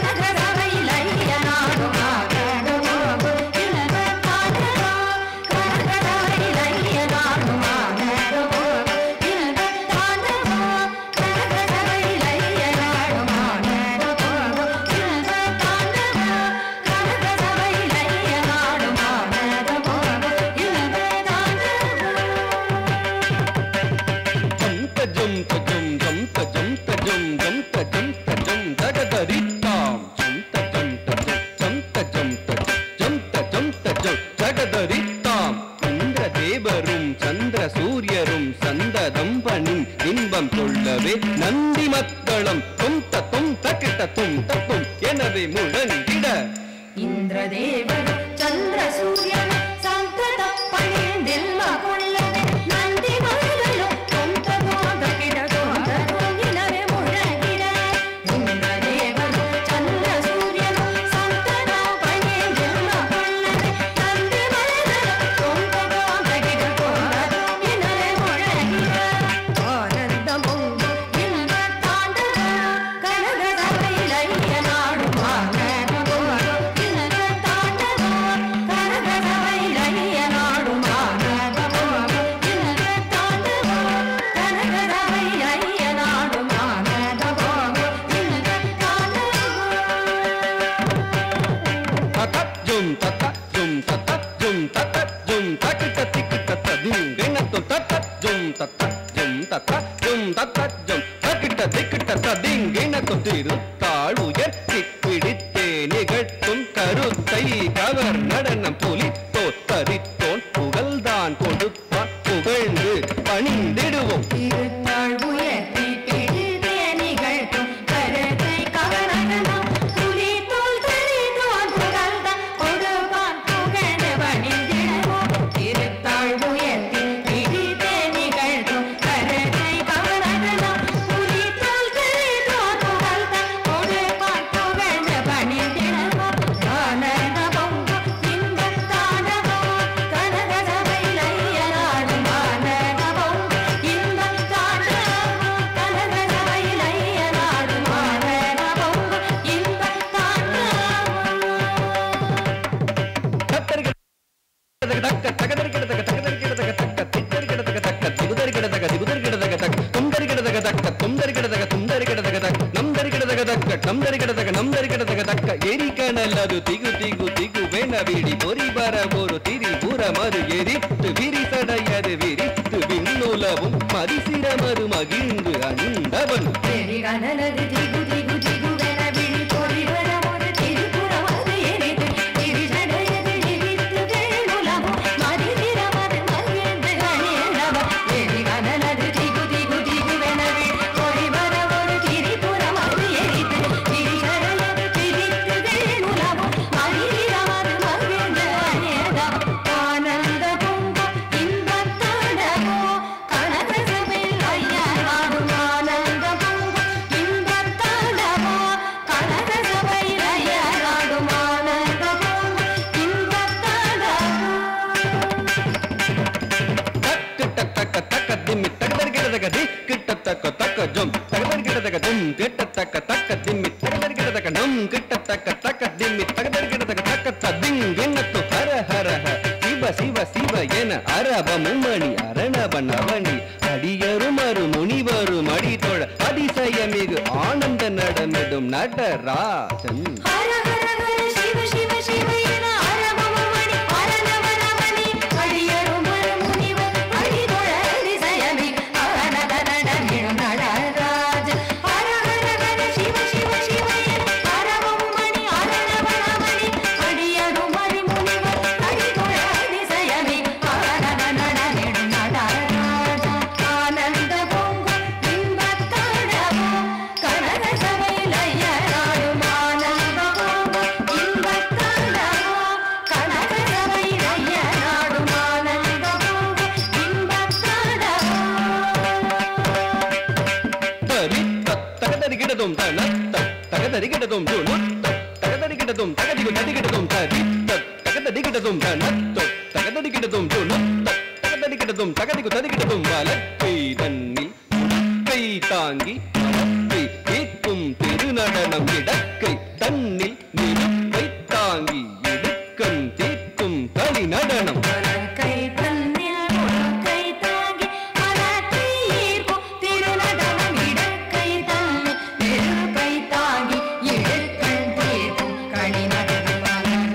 Speaker 13: கனகசபையில் ஐயனாடும் ஆனந்த டக்க தகதரி கிடதக தகதரி கிடதக தக்க திட்டரி கிடதக தக்க திகுதரி கிடதக திகுதரி கிடதக தக்க துந்தரி கிடதக தக்க துந்தரி கிடதக துந்தரி கிடதக தக்க நம்தரி கிடதக தக்க நம்தரி கிடதக நம்தரி கிடதக தக்க எரி கணல்லது திகு திகு திகு வேண வீடி பொறி பர ஒரு திரி புற மறு எரித்து விரிசடையது விரித்து விண்ணுலவும் மதிசிரமரு மகிழ்ந்து அணிந்தவன்
Speaker 14: எரி கணலது திகு திகு திகு வேண வீடி பொறி பர ஒரு திரி புற மறு எரித்து விரிசடையது விரித்து விண்ணுலவும் மதிசிரமரு மகிழ்ந்து அணிந்தவன் எரி கணலது திகு திகு திகு வேண வீடி பொறி பர ஒரு திரி புற மறு எரித்து விரிசடையது விரித்து விண்ணுலவும் மதிசிரமரு மகிழ்ந்து அணிந்தவன் ஆனந்த பொங்கும் இன்பத்தாடவோ கனக சபையில் ஐயர் வாடும் ஆனந்த பொங்கும் இன்பத்தாடவோ கனக சபையில் ஐயர் வாடும் ஆனந்த பொங்கும்
Speaker 13: தக்க தக்க திம்மி தகதரி கிடதக தி கிட்ட தக்க தக்க ஜம் தகதரி கிடதக தும் கிட்ட தக்க தக்க திம்மி தகதரி கிடதக நம் கிட்ட தக்க தக்க திம்மி தகதரி கிடதக தக்க ததிங் எண்ணத்து ஹர ஹர ஹ சிவ சிவ சிவ என அரப மும்மணி அரணபன் அவனி அடியரும் அரு முனிவரும் அடிதொழ அதிசயமிகு ஆனந்த நடமிடும் நடராஜன்
Speaker 14: ஹர ஹர ஹர சிவ சிவ சிவ என அரபமுமணி அரணவனவனி அடியரும் அரு முனிவர் அடிதொழ அதிசயமிகு ஆனந்த நடமிடும் நடராஜன் ஹர ஹர ஹர சிவ சிவ சிவ என அரபமுமணி அரணவனவனி அடியரும் அரு முனிவர் அடிதொழ அதிசயமிகு ஆனந்த நடமிடும் நடராஜன் ஆனந்த பொங்கும் இன்பத்தாடவோ கனக சபையில் ஐயராடும் ஆனந்த பொங்கும் இன்பத்தாடவோ கனக சபையில் ஐயராடும் ஆனந்த பொங்கும் இன்பத்தாடவோ
Speaker 13: தரித்த தகதரி கிடதும் தனத்த தகதரி கிடதும் துணுத்த தகதரி கிடதும் தகதிகு நதி கிடதும் தரித்த தகதரி கிடதும் தனத்த தகதரி கிடதும் துணுத்த தகதரி கிடதும் தகதிகு நதி கிடதும் வலக்கை தன்னில் உடுக்கை தாங்கி மலக்கை கேட்கும் திருநடனம் இடக்கை தன்னில் நிறுக்கை தாங்கி இடுக்கன் தீர்க்கும் களி நடனம்
Speaker 14: கை தன்னில் உடுக்கை தாங்கி மலக்கை ஈர்க்கும் திருநடனம் இடக்கை தன்னில் நெருக்கை தாங்கி இடுக்கன் தீர்க்கும் களி நடனம்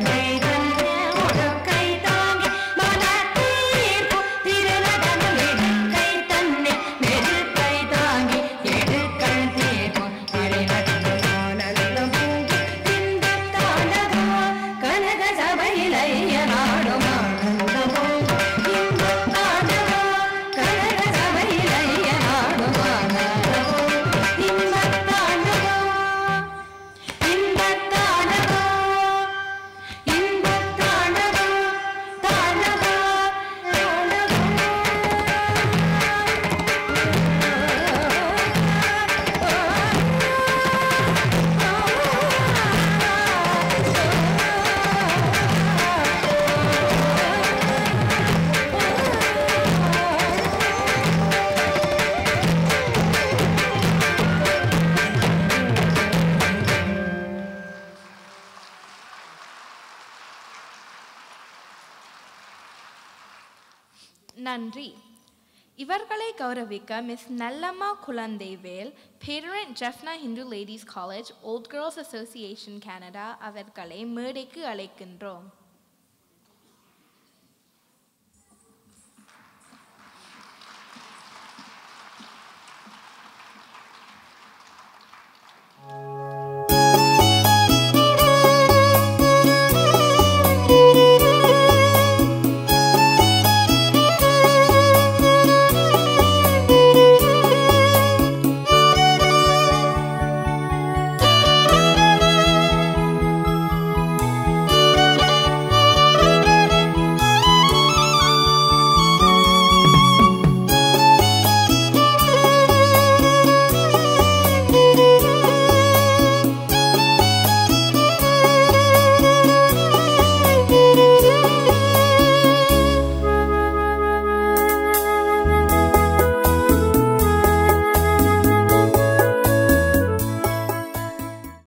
Speaker 14: கை தன்னில் உடுக்கை தாங்கி மலக்கை ஈர்க்கும் திருநடனம் இடக்கை தன்னில் நெருக்கை தாங்கி இடுக்கன் தீர்க்கும் களி நடனம் ஆனந்தம் பொங்கி இன்பத்தாண்டவோ கனக சபையில் ஐயனாடும் ஆனந்த பொங்கும் இன்பத்தாண்டவோ கனக சபையில் ஐயனாடும் ஆனந்த பொங்கும் இன்பத்தாண்டவோ இன்பத்தாண்டவோ இன்பத்தாண்டவோ தாண்டவோ
Speaker 1: நன்றி. இவர்களை கௌரவிக்க miss Nallamma Kulandavel, parent Jaffna Hindu ladies college, old girls association Canada அவர்களை மேடைக்கு அழைக்கின்றோம்.